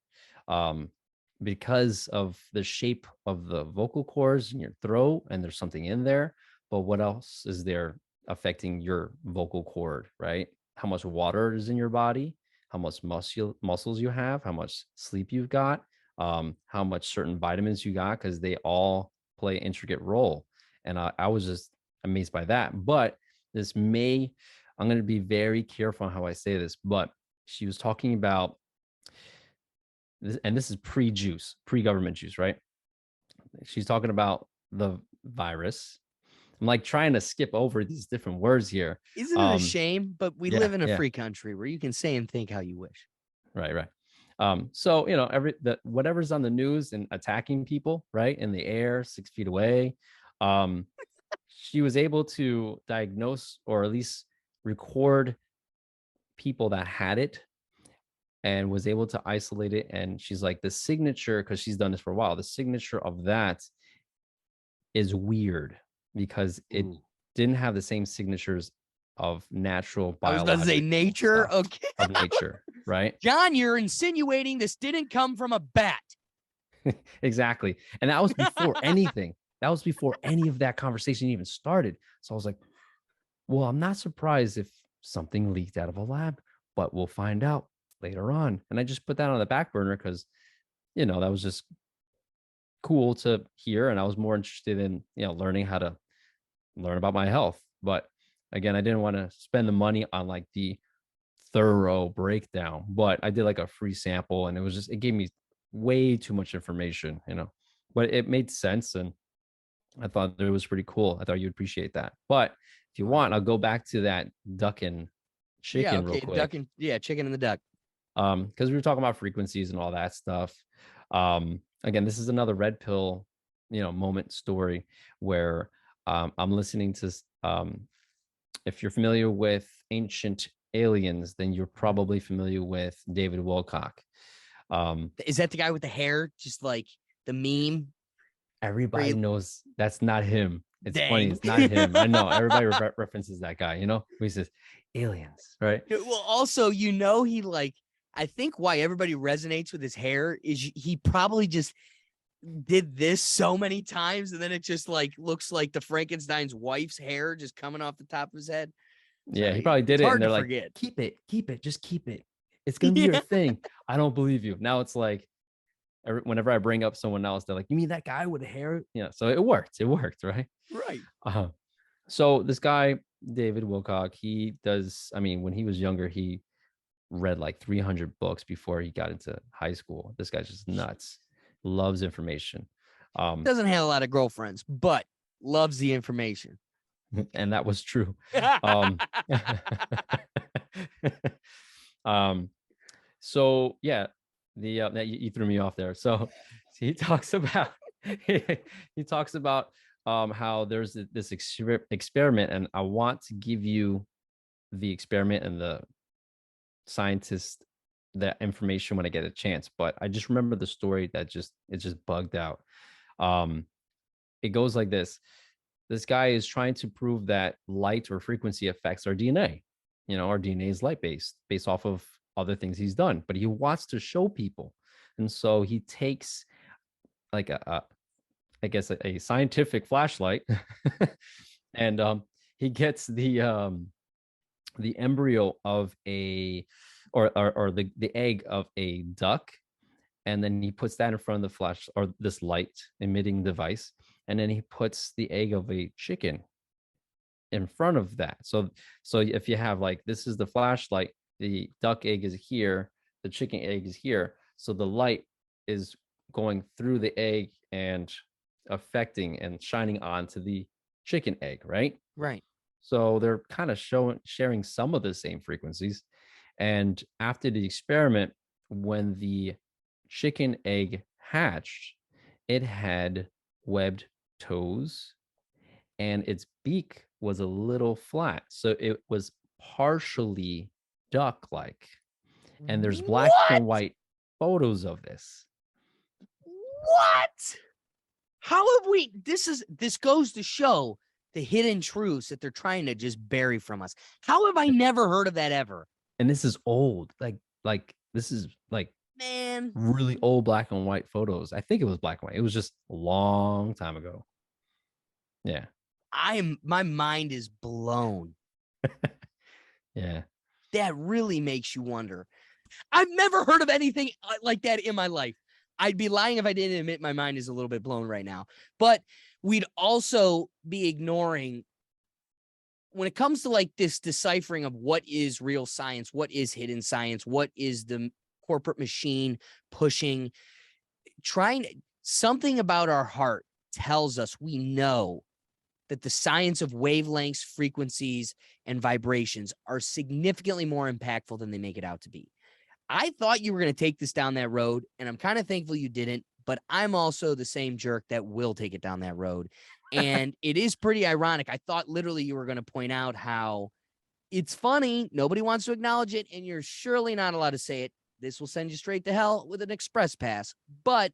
B: um, because of the shape of the vocal cords in your throat, and there's something in there. But what else is there affecting your vocal cord, right? How much water is in your body, how much muscles you have, how much sleep you've got, how much certain vitamins you got, because they all play an intricate role. And I was just amazed by that. But this may, I'm going to be very careful on how I say this, but she was talking about this, and this is pre-juice, pre-government juice, right? She's talking about the virus. I'm like trying to skip over these different words here.
A: Isn't it a shame? But we
B: Yeah,
A: live in a
B: yeah.
A: free country where you can say and think how you wish.
B: Right. So whatever's on the news and attacking people, right, in the air, 6 feet away, um, she was able to diagnose or at least record people that had it and was able to isolate it. And she's like, the signature, because she's done this for a while, the signature of that is weird because it
A: Ooh.
B: didn't have the same signatures of natural
A: I was about to say
B: biological
A: nature.
B: stuff
A: Okay.
B: of nature, right?
A: John, you're insinuating this didn't come from a bat.
B: Exactly. And that was before anything. That was before any of that conversation even started. So I was like, well, I'm not surprised if something leaked out of a lab, but we'll find out later on. And I just put that on the back burner because, that was just cool to hear. And I was more interested in, learning how to learn about my health. But again, I didn't want to spend the money on like the thorough breakdown, but I did like a free sample, and it gave me way too much information, but it made sense. And I thought it was pretty cool. I thought you'd appreciate that. But if you want, I'll go back to that duck and
A: Yeah,
B: chicken real
A: okay.
B: quick.
A: Chicken and the duck.
B: Because we were talking about frequencies and all that stuff. Again, this is another red pill, moment story where I'm listening to if you're familiar with Ancient Aliens, then you're probably familiar with David Wilcock.
A: Is that the guy with the hair? Just like the meme?
B: Everybody knows that's not him. It's funny.
A: Dang.
B: It's not him. I know. Everybody references that guy, he says aliens, right?
A: Well, also, he like, I think why everybody resonates with his hair is he probably just did this so many times, and then it just like looks like the Frankenstein's wife's hair just coming off the top of his head.
B: Yeah,
A: So
B: he probably did
A: it's
B: it,
A: hard
B: and they're
A: to
B: like,
A: forget.
B: keep it, just keep it. It's gonna be your thing. I don't believe you. Now it's like, whenever I bring up someone else, they're like, you mean that guy with the hair? Yeah. So it worked, right?
A: Right.
B: So this guy, David Wilcock, he does, when he was younger, he read like 300 books before he got into high school. This guy's just nuts. Loves information.
A: Doesn't have a lot of girlfriends, but loves the information.
B: And that was true. Um, so yeah, you threw me off there. So he talks about how there's this experiment, and I want to give you the experiment and the scientist that information when I get a chance. But I just remember the story that just bugged out. It goes like this. This guy is trying to prove that light or frequency affects our DNA. Our DNA is light based off of other things he's done, but he wants to show people. And so he takes like I guess a scientific flashlight and he gets the embryo of or the egg of a duck, and then he puts that in front of the flash or this light emitting device, and then he puts the egg of a chicken in front of that. So if you have like, this is the flashlight, the duck egg is here, the chicken egg is here, so the light is going through the egg and affecting and shining onto the chicken egg, right?
A: Right.
B: So they're kind of sharing some of the same frequencies. And after the experiment, when the chicken egg hatched, it had webbed toes and its beak was a little flat. So it was partially duck-like. And there's black
A: What?
B: and white photos of this.
A: What? How have we? This goes to show the hidden truths that they're trying to just bury from us. How have I never heard of that ever?
B: And this is old. Like this is like
A: Man,
B: really old black and white photos. I think it was black and white. It was just a long time ago. Yeah.
A: my mind is blown.
B: Yeah.
A: That really makes you wonder. I've never heard of anything like that in my life. I'd be lying if I didn't admit my mind is a little bit blown right now. But we'd also be ignoring, when it comes to like this deciphering of what is real science, what is hidden science, what is the corporate machine pushing, something about our heart tells us we know that the science of wavelengths, frequencies, and vibrations are significantly more impactful than they make it out to be. I thought you were going to take this down that road, and I'm kind of thankful you didn't, but I'm also the same jerk that will take it down that road. And it is pretty ironic. I thought literally you were going to point out how it's funny. Nobody wants to acknowledge it, and you're surely not allowed to say it. This will send you straight to hell with an express pass. But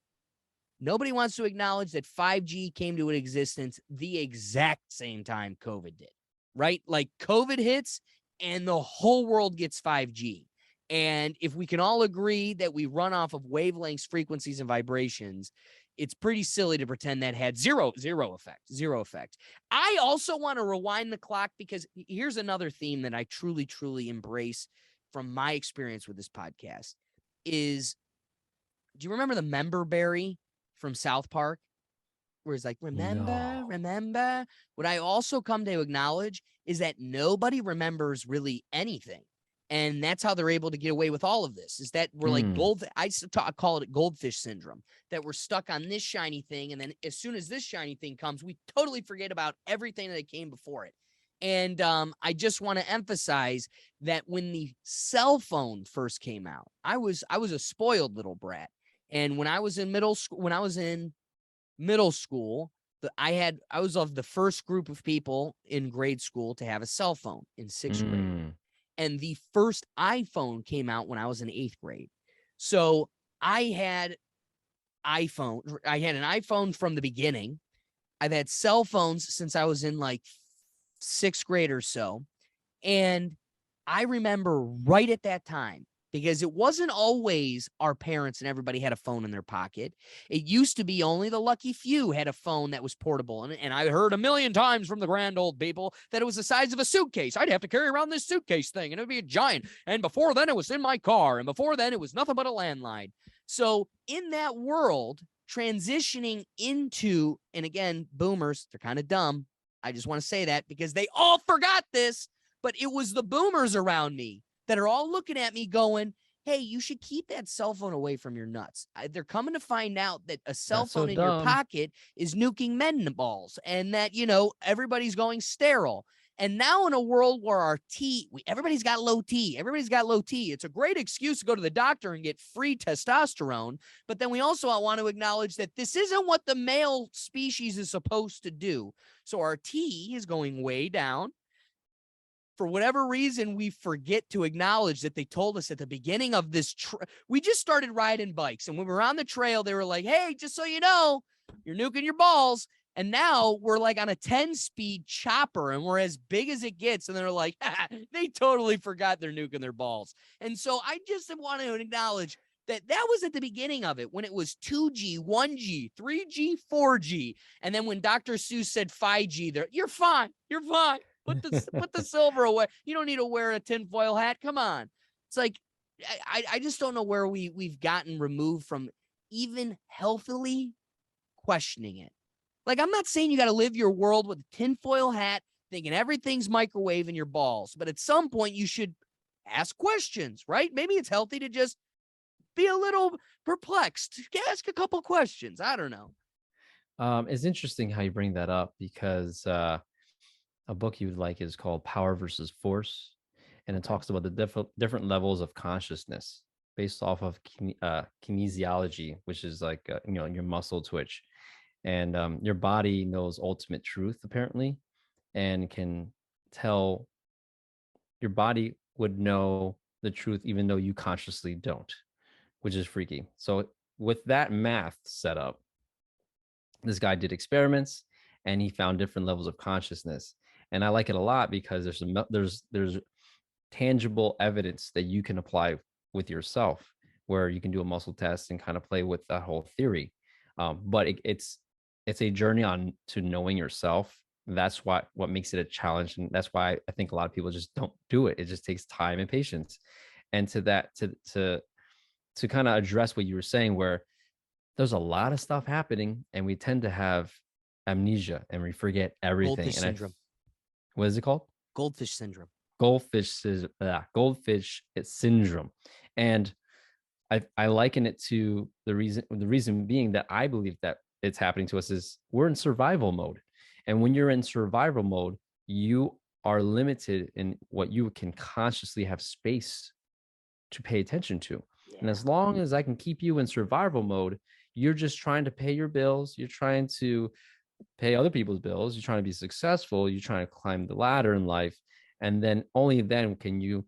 A: nobody wants to acknowledge that 5G came to an existence the exact same time COVID did, right? Like COVID hits and the whole world gets 5G. And if we can all agree that we run off of wavelengths, frequencies, and vibrations, it's pretty silly to pretend that had zero effect. I also want to rewind the clock, because here's another theme that I truly, truly embrace from my experience with this podcast is, do you remember the member berry from South Park? Where it's like, remember. What I also come to acknowledge is that nobody remembers really anything. And that's how they're able to get away with all of this, is that we're like I call it goldfish syndrome, that we're stuck on this shiny thing. And then as soon as this shiny thing comes, we totally forget about everything that came before it. And I just want to emphasize that when the cell phone first came out, I was a spoiled little brat. And when I was in middle school, I was of the first group of people in grade school to have a cell phone in sixth grade. And the first iPhone came out when I was in 8th grade. So I had an iPhone from the beginning. I've had cell phones since I was in like 6th grade or so. And I remember right at that time, because it wasn't always our parents and everybody had a phone in their pocket. It used to be only the lucky few had a phone that was portable. And I heard a million times from the grand old people that it was the size of a suitcase. I'd have to carry around this suitcase thing, and it would be a giant. And before then, it was in my car. And before then, it was nothing but a landline. So in that world, transitioning into, and again, boomers, they're kind of dumb. I just want to say that because they all forgot this, but it was the boomers around me that are all looking at me going, hey, you should keep that cell phone away from your nuts. They're coming to find out that a cell phone in your pocket is nuking men balls, and that, everybody's going sterile. And now in a world where everybody's got low T. It's a great excuse to go to the doctor and get free testosterone. But then we also want to acknowledge that this isn't what the male species is supposed to do. So our T is going way down. For whatever reason, we forget to acknowledge that they told us at the beginning of this. We just started riding bikes. And when we were on the trail, they were like, hey, just so you know, you're nuking your balls. And now we're like on a 10-speed chopper and we're as big as it gets. And they're like, they totally forgot they're nuking their balls. And so I just want to acknowledge that was at the beginning of it, when it was 2G, 1G, 3G, 4G. And then when Dr. Seuss said 5G, you're fine. Put the silver away. You don't need to wear a tinfoil hat. Come on. It's like, I just don't know where we've gotten removed from even healthily questioning it. Like, I'm not saying you got to live your world with a tinfoil hat, thinking everything's microwave in your balls. But at some point, you should ask questions, right? Maybe it's healthy to just be a little perplexed. Ask a couple questions. I don't know.
B: It's interesting how you bring that up, because a book you would like is called Power versus Force. And it talks about the different levels of consciousness based off of kinesiology, which is like, your muscle twitch. and your body knows ultimate truth apparently, and can tell. Your body would know the truth even though you consciously don't, which is freaky. So with that math set up, this guy did experiments and he found different levels of consciousness. And I like it a lot because there's tangible evidence that you can apply with yourself, where you can do a muscle test and kind of play with that whole theory. But it's a journey on to knowing yourself. That's what makes it a challenge, and that's why I think a lot of people just don't do it. It just takes time and patience. And to kind of address what you were saying, where there's a lot of stuff happening and we tend to have amnesia and we forget everything.
A: Goldfish
B: And
A: syndrome.
B: what is it called?
A: Goldfish syndrome.
B: Goldfish syndrome. And I liken it to the reason being that I believe that it's happening to us is we're in survival mode. And when you're in survival mode, you are limited in what you can consciously have space to pay attention to. Yeah. And as long as I can keep you in survival mode, you're just trying to pay your bills. You're trying to pay other people's bills. You're trying to be successful. You're trying to climb the ladder in life. And then only then can you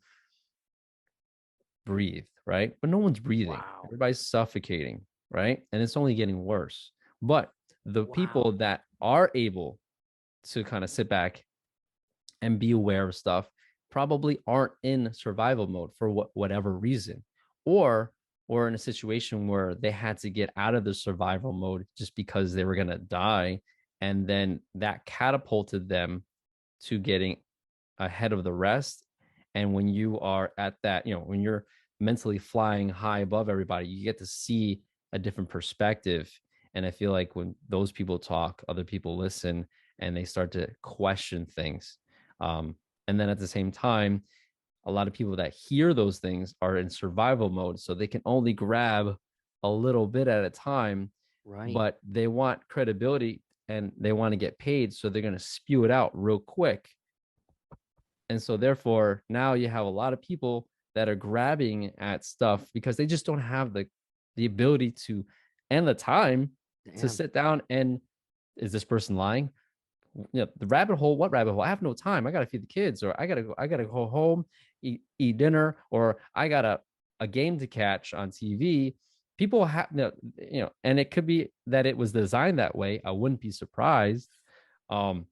B: breathe, right? But no one's breathing. Wow. Everybody's suffocating, right? And it's only getting worse. But the people that are able to kind of sit back and be aware of stuff probably aren't in survival mode for whatever reason, or in a situation where they had to get out of the survival mode just because they were going to die, and then that catapulted them to getting ahead of the rest. And when you are at that, when you're mentally flying high above everybody, you get to see a different perspective. And I feel like when those people talk, other people listen and they start to question things. And then at the same time, a lot of people that hear those things are in survival mode. So they can only grab a little bit at a time, right? But they want credibility and they want to get paid. So they're going to spew it out real quick. And so therefore, now you have a lot of people that are grabbing at stuff because they just don't have the ability to, and the time to sit down and, is this person lying? The rabbit hole, what rabbit hole? I have no time. I got to feed the kids, or I got to go home, eat dinner, or I got a game to catch on TV. People have, and it could be that it was designed that way. I wouldn't be surprised. And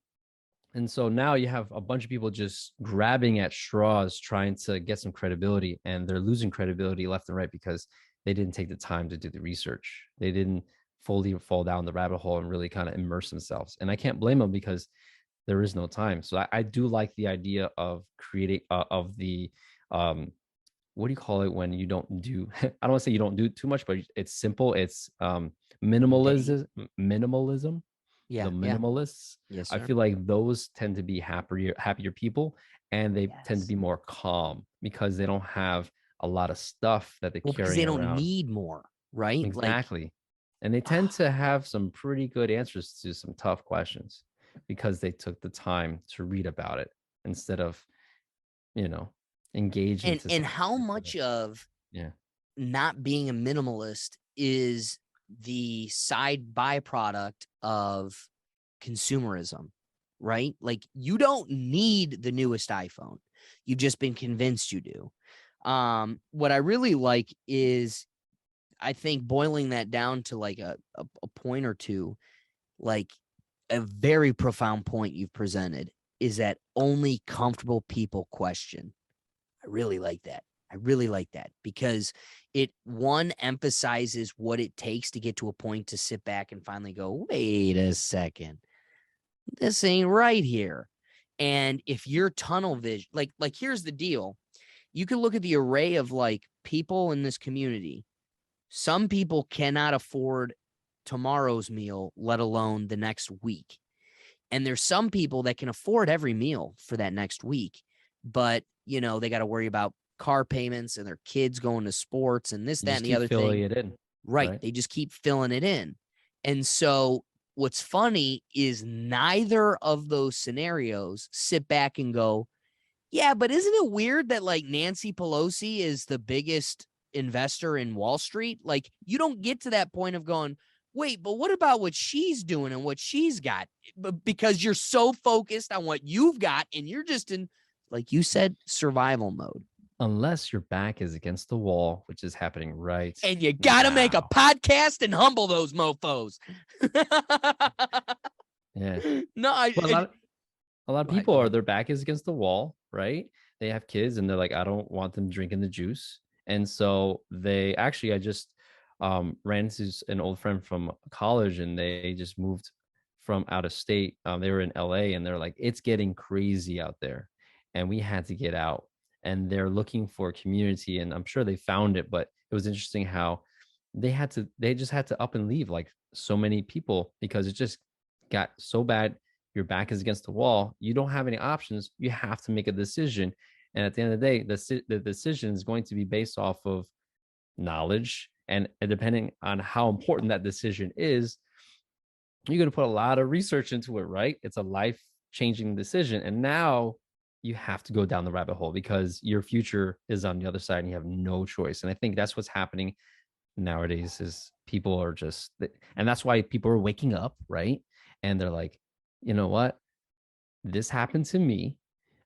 B: so now you have a bunch of people just grabbing at straws, trying to get some credibility, and they're losing credibility left and right because they didn't take the time to do the research. They didn't fully fall down the rabbit hole and really kind of immerse themselves. And I can't blame them because there is no time. So I do like the idea of creating of the what do you call it when you don't do, I don't want to say you don't do too much, but it's simple. It's minimalism. Yeah, the minimalists. Yeah. Yes, sir. I feel like those tend to be happier people, and they tend to be more calm because they don't have a lot of stuff that they carry around. Because they don't
A: need more, right?
B: Exactly. And they tend to have some pretty good answers to some tough questions because they took the time to read about it instead of, engaging.
A: And how much of not being a minimalist is the side byproduct of consumerism, right? Like, you don't need the newest iPhone. You've just been convinced you do. What I really like is, I think, boiling that down to like a point or two, like a very profound point you've presented is that only comfortable people question. I really like that because it, one, emphasizes what it takes to get to a point to sit back and finally go, wait a second, this ain't right here. And if you're tunnel vision, like here's the deal. You can look at the array of like people in this community. Some people cannot afford tomorrow's meal, let alone the next week. And there's some people that can afford every meal for that next week, but they got to worry about car payments and their kids going to sports and this, that, and the other thing.
B: It in.
A: Right. They just keep filling it in. And so what's funny is neither of those scenarios sit back and go, yeah, but isn't it weird that like Nancy Pelosi is the biggest investor in Wall Street? Like, you don't get to that point of going, wait, but what about what she's doing and what she's got? Because you're so focused on what you've got and you're just in, like you said, survival mode.
B: Unless your back is against the wall, which is happening right
A: And you got to make a
B: now.
A: podcast and humble those mofos.
B: Yeah.
A: No,
B: But a lot of
A: Go ahead,
B: people
A: go
B: are
A: ahead.
B: their back is against the wall, right? They have kids and they're like, I don't want them drinking the juice. And so they actually, I just ran into an old friend from college and they just moved from out of state. They were in LA and they're like, it's getting crazy out there. And we had to get out. And they're looking for a community. And I'm sure they found it, but it was interesting how they just had to up and leave like so many people because it just got so bad. Your back is against the wall. You don't have any options. You have to make a decision. And at the end of the day, the decision is going to be based off of knowledge. And depending on how important that decision is, you're going to put a lot of research into it, right? It's a life changing decision. And now you have to go down the rabbit hole because your future is on the other side and you have no choice. And I think that's what's happening nowadays is people are just, and that's why people are waking up, right? And they're like, you know what? This happened to me.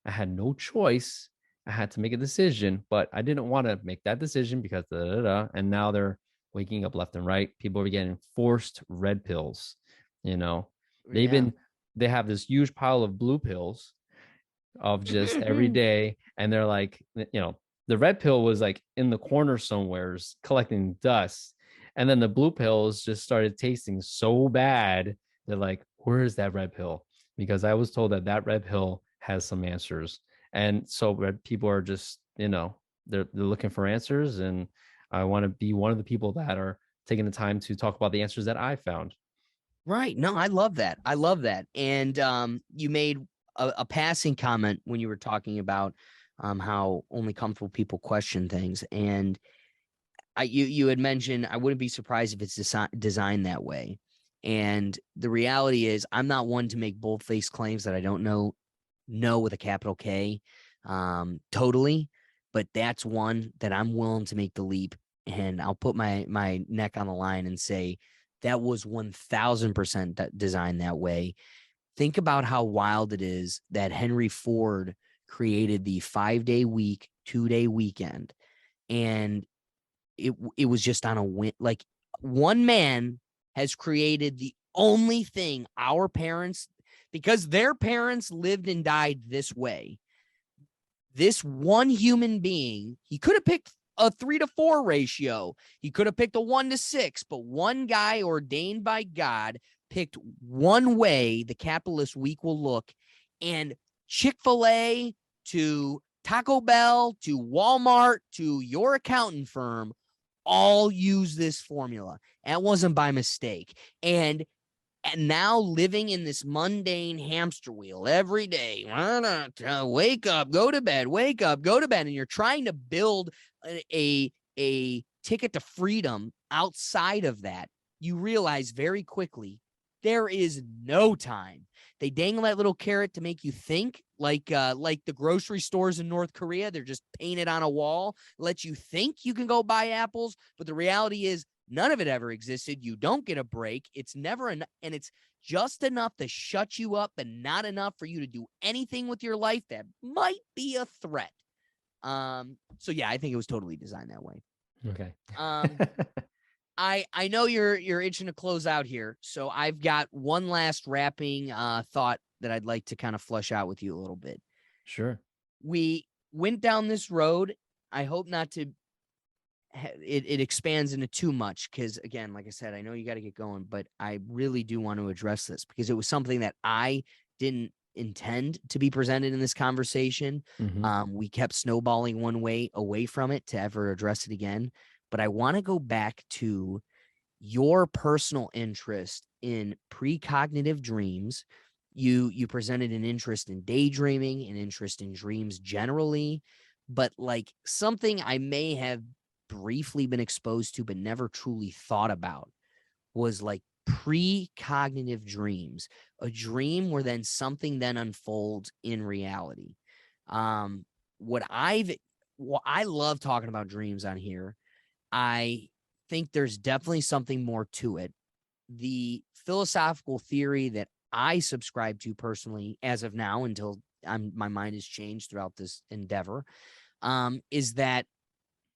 B: I had no choice. I had to make a decision, but I didn't want to make that decision because da, da, da. And now they're waking up left and right. People are getting forced red pills. You know,
A: Yeah.
B: they have this huge pile of blue pills of just every day. And they're like, the red pill was like in the corner somewheres collecting dust. And then the blue pills just started tasting so bad. They're like, where is that red pill? Because I was told that red pill has some answers. And so people are just, they're looking for answers. And I want to be one of the people that are taking the time to talk about the answers that I found.
A: Right. No, I love that. I love that. And you made a passing comment when you were talking about how only comfortable people question things. And you had mentioned I wouldn't be surprised if it's designed that way. And the reality is I'm not one to make bold-faced claims that I don't know with a capital K totally, but that's one that I'm willing to make the leap and I'll put my neck on the line and say that was 1000% designed that way. Think about how wild it is that Henry Ford created the 5-day week, 2-day weekend. And it was just on a win. Like one man has created the only thing our parents, because their parents lived and died this way. This one human being, he could have picked a 3-to-4 ratio. He could have picked a 1-to-6, but one guy ordained by God picked one way the capitalist week will look. And Chick-fil-A to Taco Bell to Walmart to your accountant firm all use this formula. And it wasn't by mistake. And now living in this mundane hamster wheel every day, wake up, go to bed, wake up, go to bed, and you're trying to build a ticket to freedom outside of that, you realize very quickly there is no time. They dangle that little carrot to make you think, like the grocery stores in North Korea. They're just painted on a wall, let you think you can go buy apples, but the reality is none of it ever existed. You don't get a break. It's never enough, and it's just enough to shut you up, but not enough for you to do anything with your life that might be a threat. So yeah, I think it was totally designed that way.
B: Okay.
A: I know you're itching to close out here, so I've got one last wrapping thought that I'd like to kind of flush out with you a little bit.
B: Sure.
A: We went down this road. I hope not to it expands into too much because, again, like I said, I know you got to get going, but I really do want to address this because it was something that I didn't intend to be presented in this conversation.
B: Mm-hmm.
A: We kept snowballing one way away from it to ever address it again. But I want to go back to your personal interest in precognitive dreams. You presented an interest in daydreaming, an interest in dreams generally, but like something I may have briefly been exposed to but never truly thought about was like precognitive dreams, a dream where then something then unfolds in reality. What I love talking about dreams on here. I think there's definitely something more to it. the philosophical theory that I subscribe to personally, as of now, until my mind has changed throughout this endeavor, is that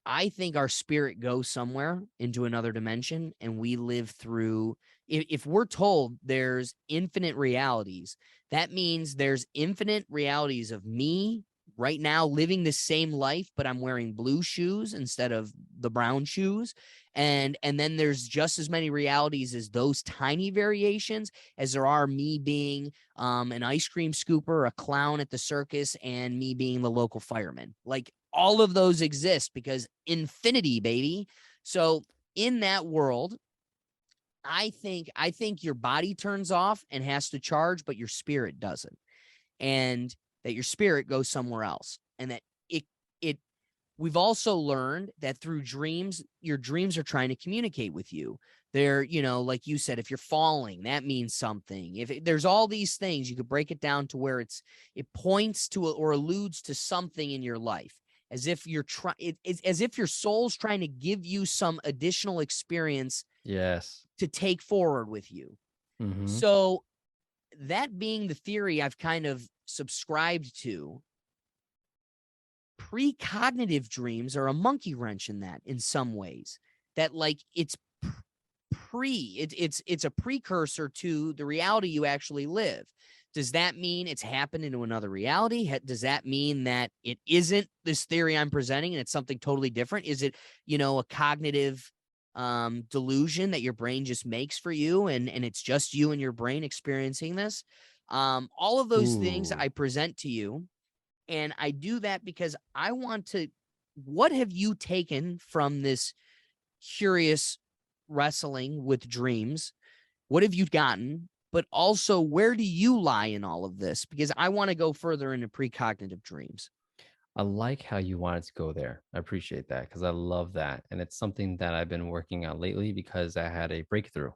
A: I think our spirit goes somewhere into another dimension, and we live through. If we're told there's infinite realities, that means there's infinite realities of me right now living the same life, but I'm wearing blue shoes instead of the brown shoes. And then there's just as many realities as those tiny variations as there are me being an ice cream scooper, a clown at the circus, and me being the local fireman. Like, all of those exist because infinity, baby. So in that world, I think your body turns off and has to charge, but your spirit doesn't. And that your spirit goes somewhere else. And that it we've also learned that through dreams, your dreams are trying to communicate with you. They're, like you said, if you're falling, that means something. There's all these things, you could break it down to where it points to or alludes to something in your life, as if as if your soul's trying to give you some additional experience
B: Yes.
A: to take forward with you.
B: Mm-hmm.
A: So that being the theory I've kind of subscribed to, precognitive dreams are a monkey wrench in that, in some ways, that like it's a precursor to the reality you actually live. Does that mean it's happened into another reality? Does that mean that it isn't this theory I'm presenting and it's something totally different? Is it, a cognitive delusion that your brain just makes for you, and it's just you and your brain experiencing this? All of those things I present to you. And I do that because I want to. What have you taken from this curious wrestling with dreams? What have you gotten? But also, where do you lie in all of this? Because I want to go further into precognitive dreams.
B: I like how you wanted to go there. I appreciate that because I love that. And it's something that I've been working on lately because I had a breakthrough.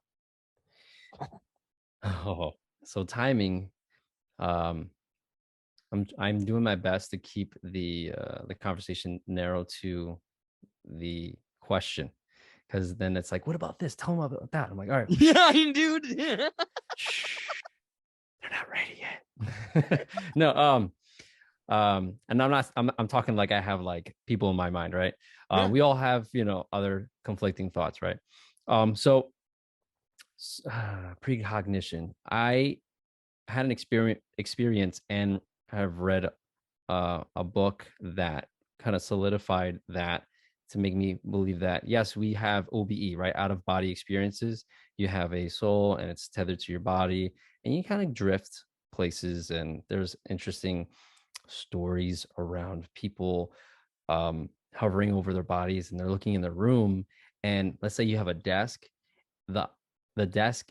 B: Oh, so timing. I'm doing my best to keep the conversation narrow to the question, because then it's like, what about this? Tell them about that. I'm like, all right.
A: Yeah, dude.
B: Shh, they're not ready yet. No, and I'm talking like I have like people in my mind, right?
A: Yeah.
B: We all have, other conflicting thoughts, right? So precognition. I had an experience and have read a book that kind of solidified that, to make me believe that, yes, we have OBE, right? Out of body experiences. You have a soul and it's tethered to your body, and you kind of drift places. And there's interesting stories around people hovering over their bodies, and they're looking in the room. And let's say you have a desk, the desk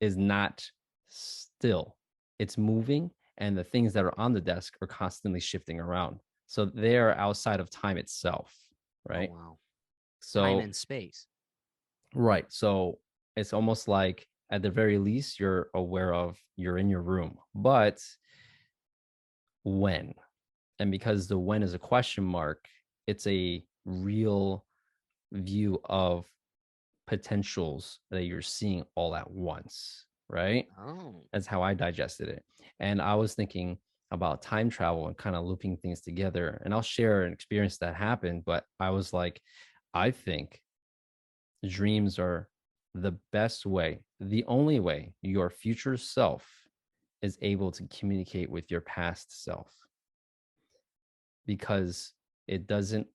B: is not still, it's moving, and the things that are on the desk are constantly shifting around, so they're outside of time itself, right?
A: Oh, wow.
B: So
A: time and space.
B: Right. So it's almost like, at the very least, you're aware of you're in your room, but when? And because the when is a question mark, it's a real view of potentials that you're seeing all at once, right?
A: Oh.
B: That's how I digested it. And I was thinking about time travel and kind of looping things together. And I'll share an experience that happened, but I was like, I think dreams are the best way, the only way your future self is able to communicate with your past self, because it doesn't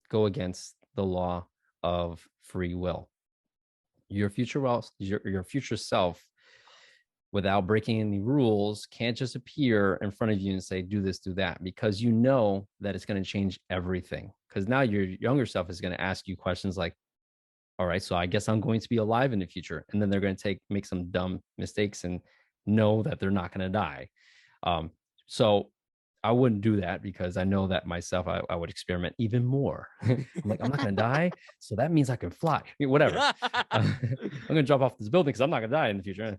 B: go against the law of free will. Your future self, without breaking any rules, can't just appear in front of you and say, do this, do that, because you know that it's going to change everything. Because now your younger self is going to ask you questions like, all right, so I guess I'm going to be alive in the future. And then they're going to make some dumb mistakes and know that they're not going to die. So I wouldn't do that, because I know that myself, I would experiment even more. I'm like, I'm not going to die, so that means I can fly, whatever. I'm going to jump off this building because I'm not going to die in the future.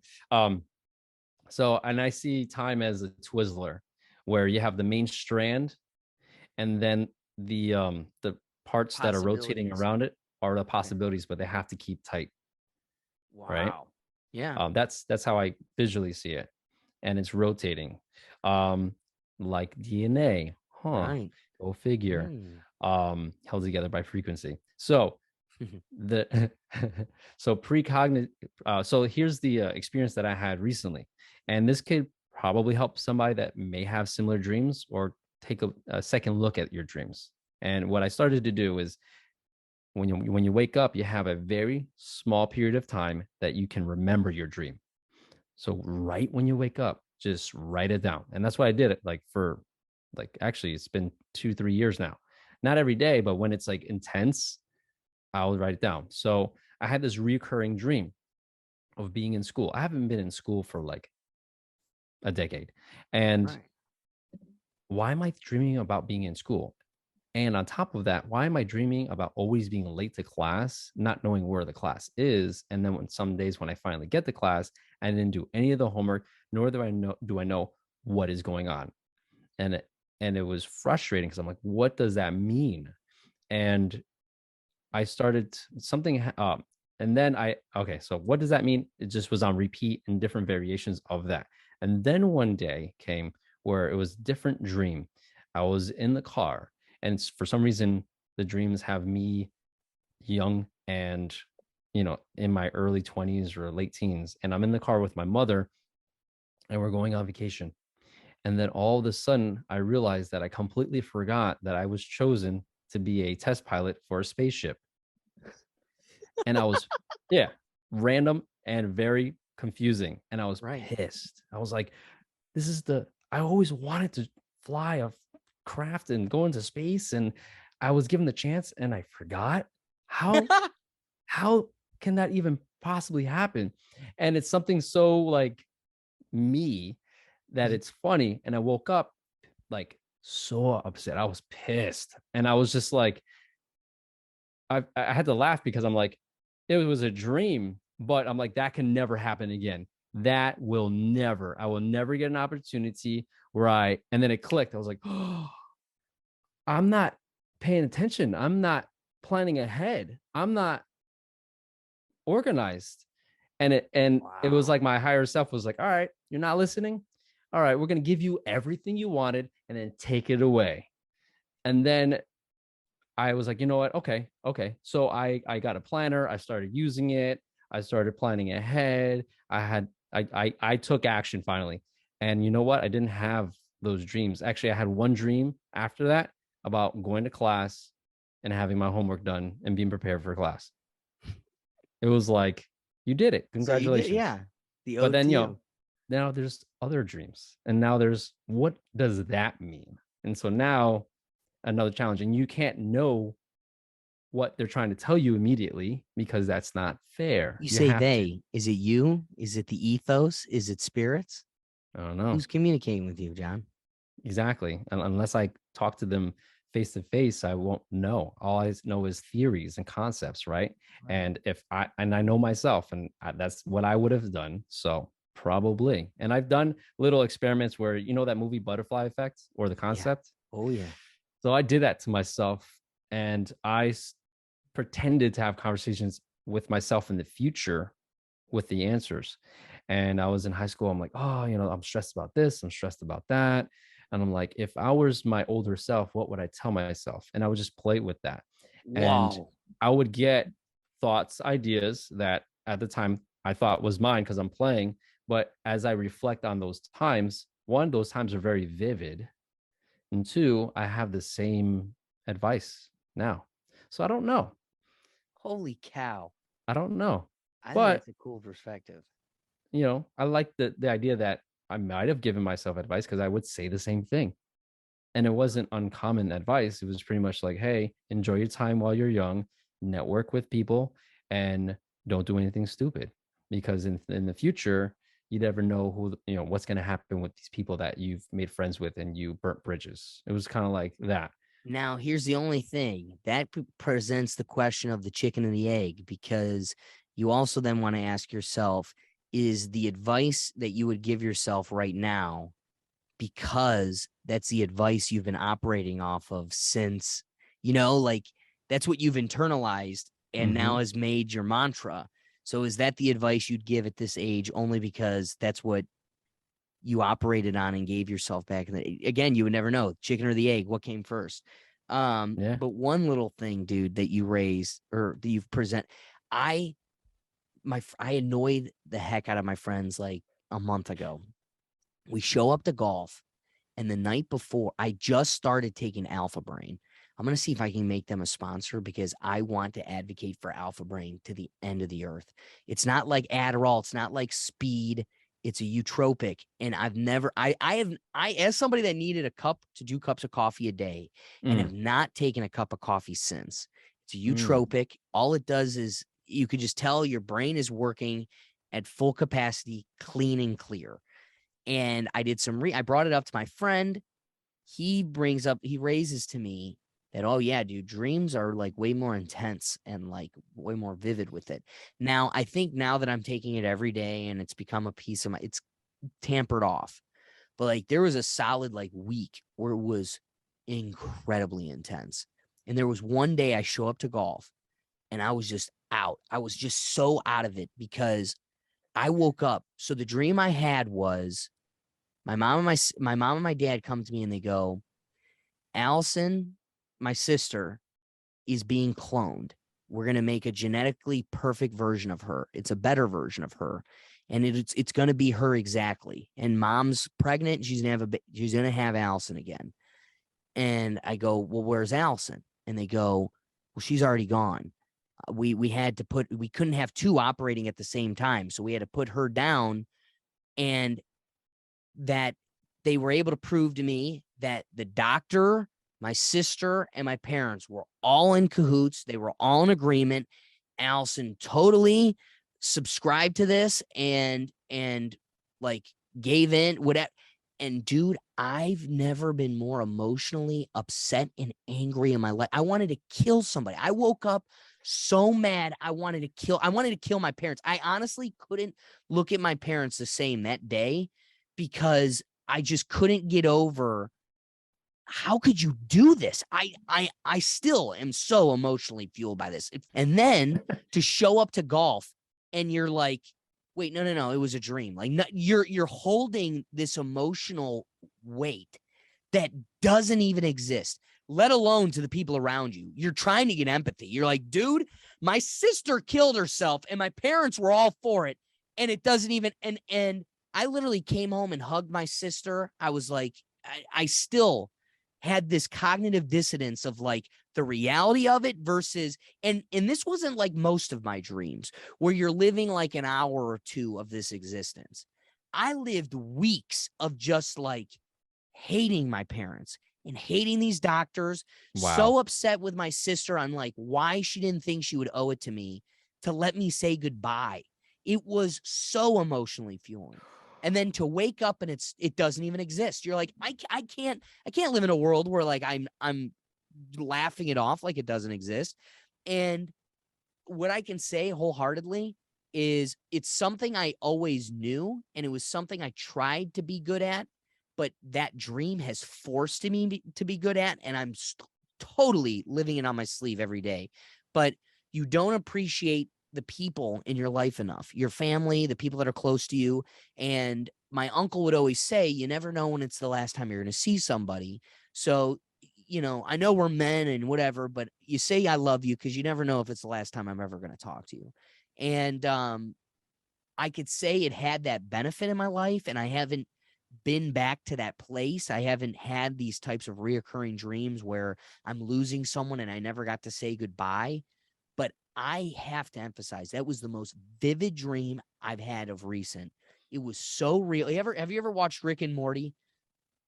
B: So, and I see time as a Twizzler, where you have the main strand, and then the parts that are rotating around it are the possibilities, but they have to keep tight.
A: Wow.
B: Right.
A: Yeah.
B: That's how I visually see it, and it's rotating, like DNA.
A: Right.
B: Go figure. Held together by frequency. So the so precognitive. So here's the experience that I had recently, and this could probably help somebody that may have similar dreams or take a second look at your dreams. And what I started to do is when you wake up, you have a very small period of time that you can remember your dream. So right when you wake up, just write it down. And that's why I did it like for like actually it's been 2-3 years now. Not every day, but when it's like intense, I'll write it down. So I had this recurring dream of being in school. I haven't been in school for like a decade. And
A: Right.
B: why am I dreaming about being in school? And on top of that, why am I dreaming about always being late to class, not knowing where the class is? And then when some days when I finally get to class, I didn't do any of the homework, nor do I know what is going on. And it was frustrating because I'm like, what does that mean? And I started something and then okay, so what does that mean? It just was on repeat and different variations of that. And then one day came where it was different dream. I was in the car, and for some reason the dreams have me young and in my early 20s or late teens, and I'm in the car with my mother and we're going on vacation. And then all of a sudden I realized that I completely forgot that I was chosen to be a test pilot for a spaceship. And I was yeah, random and very confusing, and I was pissed. I was like, this is I always wanted to fly a craft and go into space, and I was given the chance and I forgot. How can that even possibly happen? And it's something so like me that it's funny. And I woke up like so upset. I was pissed, and I was just like, I had to laugh because I'm like, it was a dream, but I'm like, that can never happen again. That will never, I will never get an opportunity where and then it clicked. I was like, oh, I'm not paying attention. I'm not planning ahead. I'm not organized. And it was like my higher self was like, all right, you're not listening. All right, we're going to give you everything you wanted and then take it away. And then I was like, you know what? Okay. So I got a planner. I started using it. I started planning ahead. I took action finally. And you know what? I didn't have those dreams. Actually, I had one dream after that about going to class and having my homework done and being prepared for class. It was like, you did it. Congratulations.
A: So yeah.
B: But then, now there's other dreams. And now there's, what does that mean? And so now another challenge, and you can't know what they're trying to tell you immediately because that's not fair.
A: You say they. Is it you? Is it the ethos? Is it spirits?
B: I don't know.
A: Who's communicating with you, John?
B: Exactly. And unless I talk to them face to face, I won't know. All I know is theories and concepts, right? And I know myself, and that's what I would have done. So probably. And I've done little experiments where, that movie Butterfly Effect, or the concept.
A: Yeah. Oh yeah.
B: So I did that to myself, and I pretended to have conversations with myself in the future with the answers. And I was in high school. I'm like, oh, I'm stressed about this. I'm stressed about that. And I'm like, if I was my older self, what would I tell myself? And I would just play with that.
A: Wow.
B: And I would get thoughts, ideas that at the time I thought was mine because I'm playing. But as I reflect on those times, one, those times are very vivid. And two, I have the same advice now. So I don't know.
A: Holy cow.
B: I don't know.
A: I think that's a cool perspective.
B: I like the idea that I might have given myself advice because I would say the same thing. And it wasn't uncommon advice. It was pretty much like, hey, enjoy your time while you're young, network with people, and don't do anything stupid. Because in the future, you never know what's going to happen with these people that you've made friends with and you burnt bridges. It was kind of like that.
A: Now, here's the only thing that presents the question of the chicken and the egg, because you also then want to ask yourself, is the advice that you would give yourself right now, because that's the advice you've been operating off of since, like that's what you've internalized and now has made your mantra. So is that the advice you'd give at this age only because that's what you operated on and gave yourself back in the, again, you would never know, chicken or the egg, what came first.
B: Yeah.
A: But one little thing, dude, that you raised or that you've present, I annoyed the heck out of my friends like a month ago. We show up to golf, and the night before, I just started taking Alpha Brain. I'm going to see if I can make them a sponsor because I want to advocate for Alpha Brain to the end of the earth. It's not like Adderall. It's not like speed. It's a eutropic. And I've never, I as somebody that needed a cup to do cups of coffee a day and have not taken a cup of coffee since. It's a eutropic. All it does is you could just tell your brain is working at full capacity, clean and clear. And I did I brought it up to my friend. He raises to me that, oh yeah, dude, dreams are like way more intense and like way more vivid with it. Now, I think now that I'm taking it every day and it's become a piece of it's tampered off. But like there was a solid like week where it was incredibly intense. And there was one day I show up to golf and I was just out. I was just so out of it because I woke up. So the dream I had was my mom and my dad come to me and they go, Allison, my sister, is being cloned. We're going to make a genetically perfect version of her. It's a better version of her. And it's going to be her exactly. And mom's pregnant. She's going to have Allison again. And I go, well, where's Allison? And they go, well, she's already gone. We couldn't have two operating at the same time. So we had to put her down, and that they were able to prove to me that the doctor, my sister, and my parents were all in cahoots. They were all in agreement. Allison totally subscribed to this and like gave in, whatever. And dude, I've never been more emotionally upset and angry in my life. I wanted to kill somebody. I woke up so mad. I wanted to kill my parents. I honestly couldn't look at my parents the same that day because I just couldn't get over, how could you do this? I still am so emotionally fueled by this. And then to show up to golf and you're like, wait, no, it was a dream. Like, no, you're holding this emotional weight that doesn't even exist, let alone to the people around you. You're trying to get empathy. You're like, dude, my sister killed herself and my parents were all for it. And it doesn't even, and I literally came home and hugged my sister. I was like, I still had this cognitive dissonance of like the reality of it versus, and this wasn't like most of my dreams where you're living like an hour or two of this existence. I lived weeks of just like hating my parents and hating these doctors.
B: Wow.
A: So upset with my sister on like why she didn't think she would owe it to me to let me say goodbye. It was so emotionally fueling. And then to wake up and it doesn't even exist. You're like, I can't live in a world where like I'm laughing it off like it doesn't exist. And what I can say wholeheartedly is it's something I always knew, and it was something I tried to be good at, but that dream has forced me to be good at, and I'm totally living it on my sleeve every day. But you don't appreciate the people in your life enough, your family, the people that are close to you. And my uncle would always say, you never know when it's the last time you're going to see somebody. So, you know, I know we're men and whatever, but you say, I love you, because you never know if it's the last time I'm ever going to talk to you. And I could say it had that benefit in my life, and I haven't been back to that place. I haven't had these types of reoccurring dreams where I'm losing someone and I never got to say goodbye. But I have to emphasize that was the most vivid dream I've had of recent. It was so real. Have you ever watched Rick and Morty?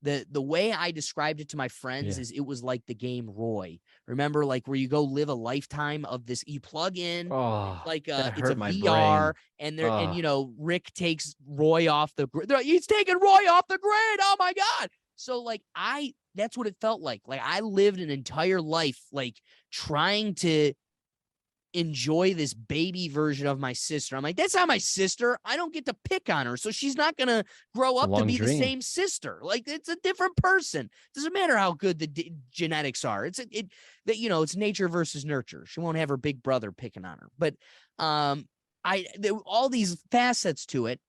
A: The way I described it to my friends is it was like the game Roy. Remember, like where you go live a lifetime of this, you plug in, like it's a VR, and there and you know, Rick takes Roy off the grid. He's taking Roy off the grid. Oh my God. So like that's what it felt like. Like I lived an entire life like trying to enjoy this baby version of my sister. I'm like, that's not my sister. I don't get to pick on her. So she's not going to grow up to
B: long
A: be the
B: dream.
A: same sister. Like, it's a different person. Doesn't matter how good the genetics are. It's it's nature versus nurture. She won't have her big brother picking on her. But all these facets to it.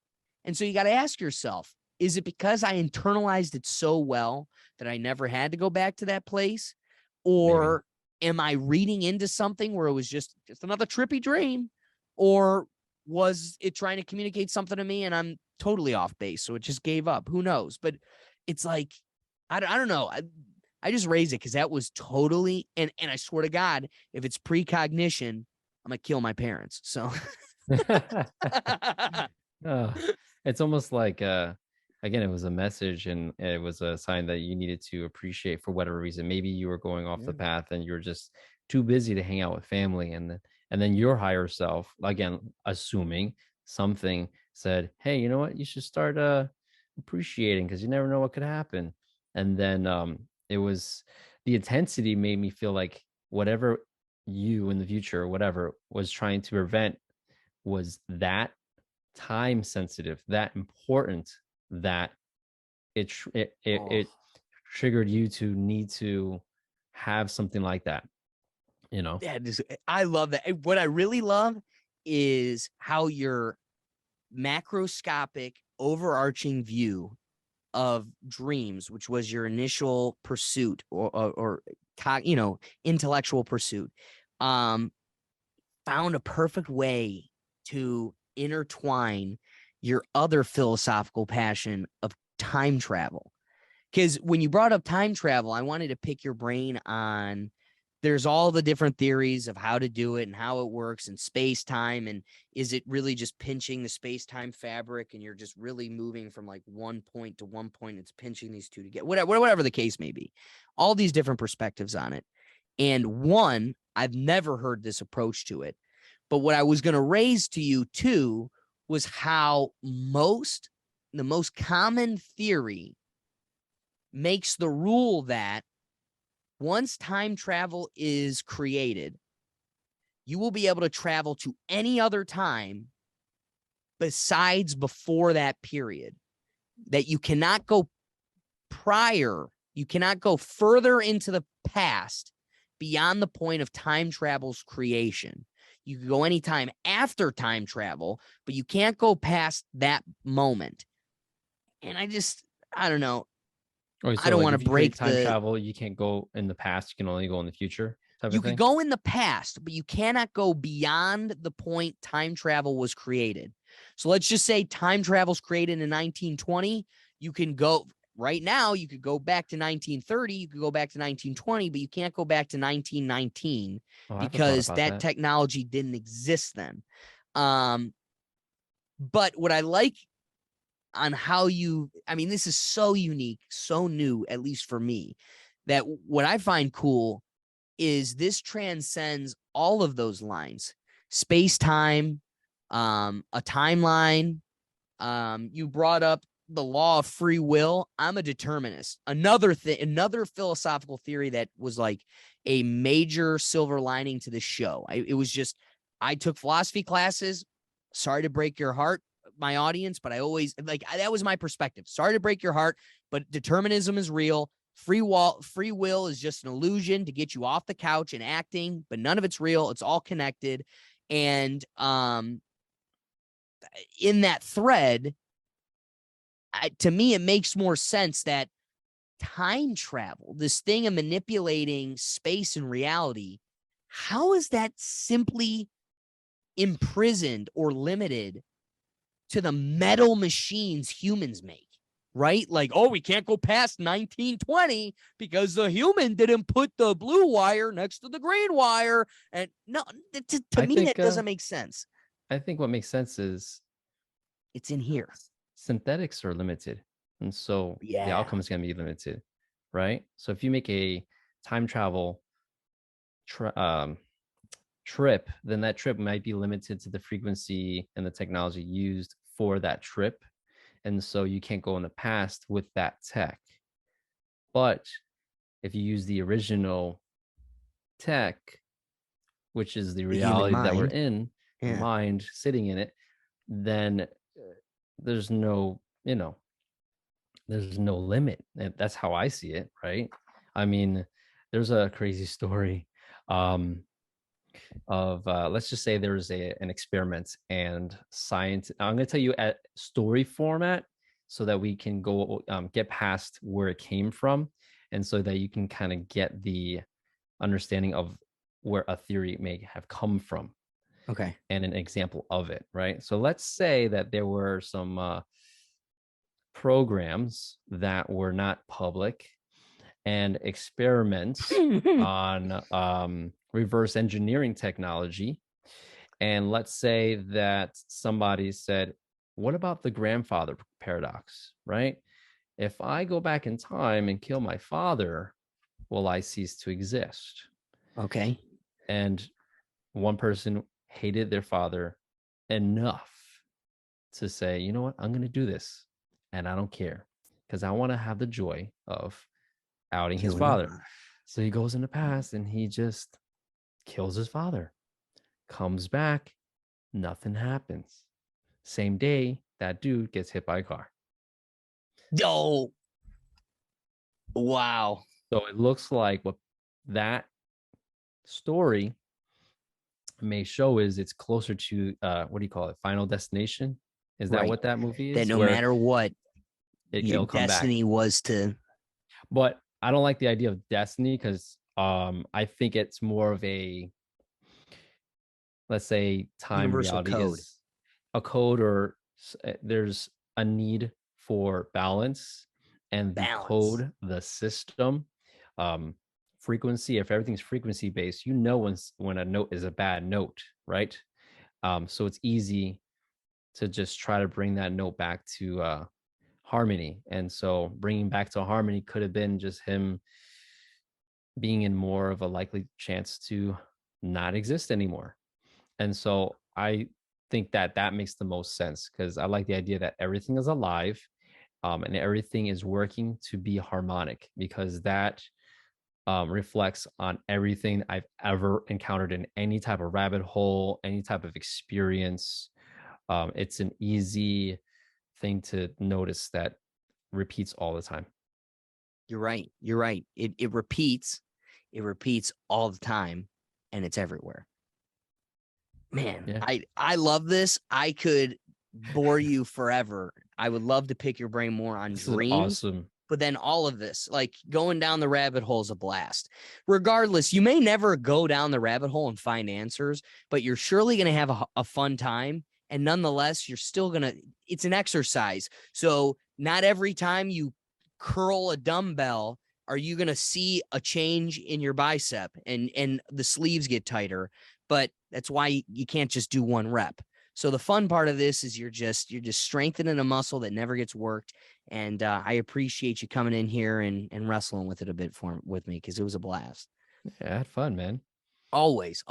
A: And so you got to ask yourself, is it because I internalized it so well that I never had to go back to that place? Or am I reading into something where it was just another trippy dream? Or was it trying to communicate something to me and I'm totally off base, so it just gave up? Who knows? But it's like, I don't know. I just raise it because that was totally, and I swear to God, if it's precognition, I'm going to kill my parents. So
B: It's almost like again, it was a message and it was a sign that you needed to appreciate for whatever reason. Maybe you were going off the path and you're just too busy to hang out with family, and then your higher self, again, assuming something, said, hey, you know what, you should start appreciating, because you never know what could happen. And then it was, the intensity made me feel like whatever you in the future or whatever was trying to prevent was that time sensitive, that important, that it triggered you to need to have something like that,
A: I love that. What I really love is how your macroscopic overarching view of dreams, which was your initial pursuit or intellectual pursuit, found a perfect way to intertwine your other philosophical passion of time travel. Because when you brought up time travel, I wanted to pick your brain on, there's all the different theories of how to do it and how it works, and space-time, and is it really just pinching the space-time fabric and you're just really moving from like one point to one point, it's pinching these two together, whatever the case may be. All these different perspectives on it. And one, I've never heard this approach to it, but what I was going to raise to you too was how the most common theory makes the rule that once time travel is created, you will be able to travel to any other time besides before that period. That you cannot go prior, you cannot go further into the past beyond the point of time travel's creation. You can go anytime after time travel, but you can't go past that moment. And I don't know.
B: So
A: I don't
B: like
A: want
B: if
A: to
B: you
A: break
B: create time travel, you can't go in the past, you can only go in the future type
A: You
B: of thing?
A: could go in the past, but you cannot go beyond the point time travel was created. So let's just say time travel's created in 1920. You can go right now, you could go back to 1930, you could go back to 1920, but you can't go back to 1919 because that technology didn't exist then. But what I like on how this is so unique, so new, at least for me, that what I find cool is this transcends all of those lines. Space-time, a timeline. You brought up the law of free will. I'm a determinist. Another philosophical theory that was like a major silver lining to this show. I took philosophy classes. Sorry to break your heart, my audience, but that was my perspective. Sorry to break your heart, but determinism is real. Free will is just an illusion to get you off the couch and acting, but none of it's real. It's all connected. And in that thread, to me, it makes more sense that time travel, this thing of manipulating space and reality, how is that simply imprisoned or limited to the metal machines humans make? Right? Like, oh, we can't go past 1920 because the human didn't put the blue wire next to the green wire. And no, to me, that doesn't make sense.
B: I think what makes sense is
A: it's in here.
B: Synthetics are limited. And so the outcome is going to be limited, right? So if you make a time travel trip, then that trip might be limited to the frequency and the technology used for that trip. And so you can't go in the past with that tech. But if you use the original tech which is the
A: human
B: reality that we're
A: mind.
B: in, the
A: Yeah.
B: mind sitting in it, then there's no, there's no limit. And that's how I see it, right? I mean, there's a crazy story of let's just say there's an experiment and science. I'm going to tell you at story format so that we can go get past where it came from, and so that you can kind of get the understanding of where a theory may have come from
A: Okay.
B: and an example of it, right? So let's say that there were some programs that were not public and experiments on reverse engineering technology. And let's say that somebody said, what about the grandfather paradox, right? If I go back in time and kill my father, will I cease to exist?
A: Okay.
B: And one person hated their father enough to say, you know what, I'm going to do this. And I don't care because I want to have the joy of outing his father. So he goes in the past and he just kills his father, comes back, nothing happens. Same day, that dude gets hit by a car.
A: Oh, wow.
B: So it looks like what that story may show is it's closer to what do you call it? Final Destination? Is that
A: Right.
B: what that movie is?
A: That no
B: Where
A: matter what, your
B: it'll come back.
A: destiny was to.
B: But I don't like the idea of destiny because I think it's more of a, let's say, time
A: Universal
B: reality
A: code.
B: is a code, or there's a need for balance, and the
A: Balance.
B: code, the system, frequency. If everything's frequency based, you know when a note is a bad note, right? So it's easy to just try to bring that note back to harmony. And so bringing back to harmony could have been just him being in more of a likely chance to not exist anymore. And so I think that that makes the most sense because I like the idea that everything is alive, and everything is working to be harmonic, because that reflects on everything I've ever encountered in any type of rabbit hole, any type of experience. It's an easy thing to notice that repeats all the time.
A: You're right. You're right. It repeats. It repeats all the time, and it's everywhere. Man,
B: Yeah.
A: I love this. I could bore you forever. I would love to pick your brain more on
B: This is
A: dreams.
B: awesome.
A: But then all of this, like going down the rabbit hole is a blast. Regardless, you may never go down the rabbit hole and find answers, but you're surely going to have a fun time. And nonetheless, you're still going to, it's an exercise. So not every time you curl a dumbbell are you going to see a change in your bicep and the sleeves get tighter. But that's why you can't just do one rep. So the fun part of this is you're just strengthening a muscle that never gets worked. And I appreciate you coming in here and wrestling with it a bit with me because it was a blast.
B: Yeah, I had fun, man.
A: Always.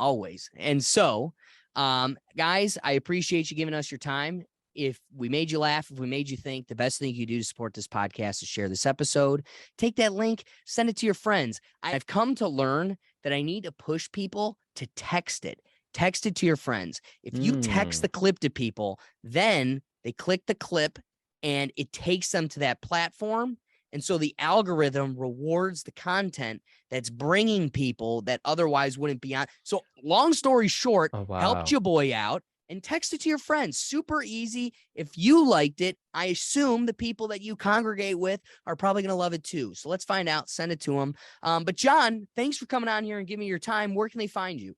A: And so, guys, I appreciate you giving us your time. If we made you laugh, if we made you think, the best thing you do to support this podcast is share this episode. Take that link, send it to your friends. I've come to learn that I need to push people to text it. Text it to your friends. If you text the clip to people, then they click the clip and it takes them to that platform. And so the algorithm rewards the content that's bringing people that otherwise wouldn't be on. So long story short, helped your boy out and text it to your friends. Super easy. If you liked it, I assume the people that you congregate with are probably going to love it too. So let's find out. Send it to them. But Jon, thanks for coming on here and giving me your time. Where can they find you?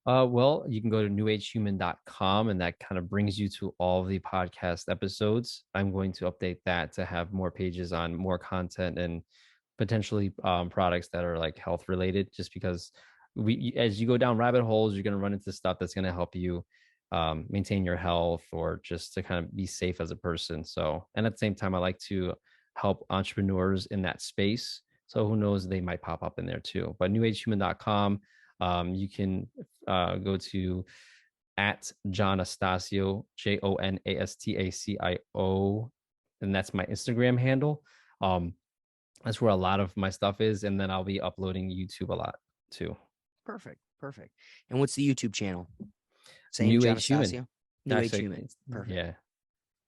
B: Well, you can go to newagehuman.com, and that kind of brings you to all the podcast episodes. I'm going to update that to have more pages on more content and potentially products that are like health related, just because as you go down rabbit holes, you're going to run into stuff that's going to help you maintain your health or just to kind of be safe as a person. So, and at the same time, I like to help entrepreneurs in that space. So who knows, they might pop up in there too. But newagehuman.com. You can go to at Jon Astacio, JONASTACIO, and that's my Instagram handle. That's where a lot of my stuff is, and then I'll be uploading YouTube a lot too.
A: Perfect. Perfect. And what's the YouTube channel? Same,
B: New
A: Jon
B: Age Human.
A: Astacio? New Age
B: Actually,
A: Human. Perfect.
B: yeah.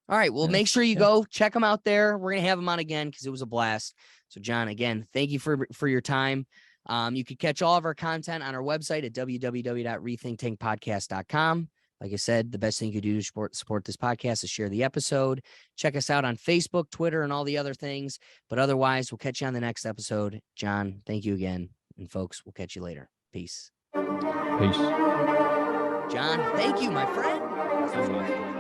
A: All right. Well,
B: Yeah,
A: make sure you
B: yeah.
A: go check them out there. We're going to have them on again because it was a blast. So, John, again, thank you for your time. You can catch all of our content on our website at www.rethinktankpodcast.com. Like I said, the best thing you can do to support this podcast is share the episode. Check us out on Facebook, Twitter, and all the other things. But otherwise, we'll catch you on the next episode. John, thank you again. And folks, we'll catch you later. Peace.
B: Peace.
A: John, thank you, my friend.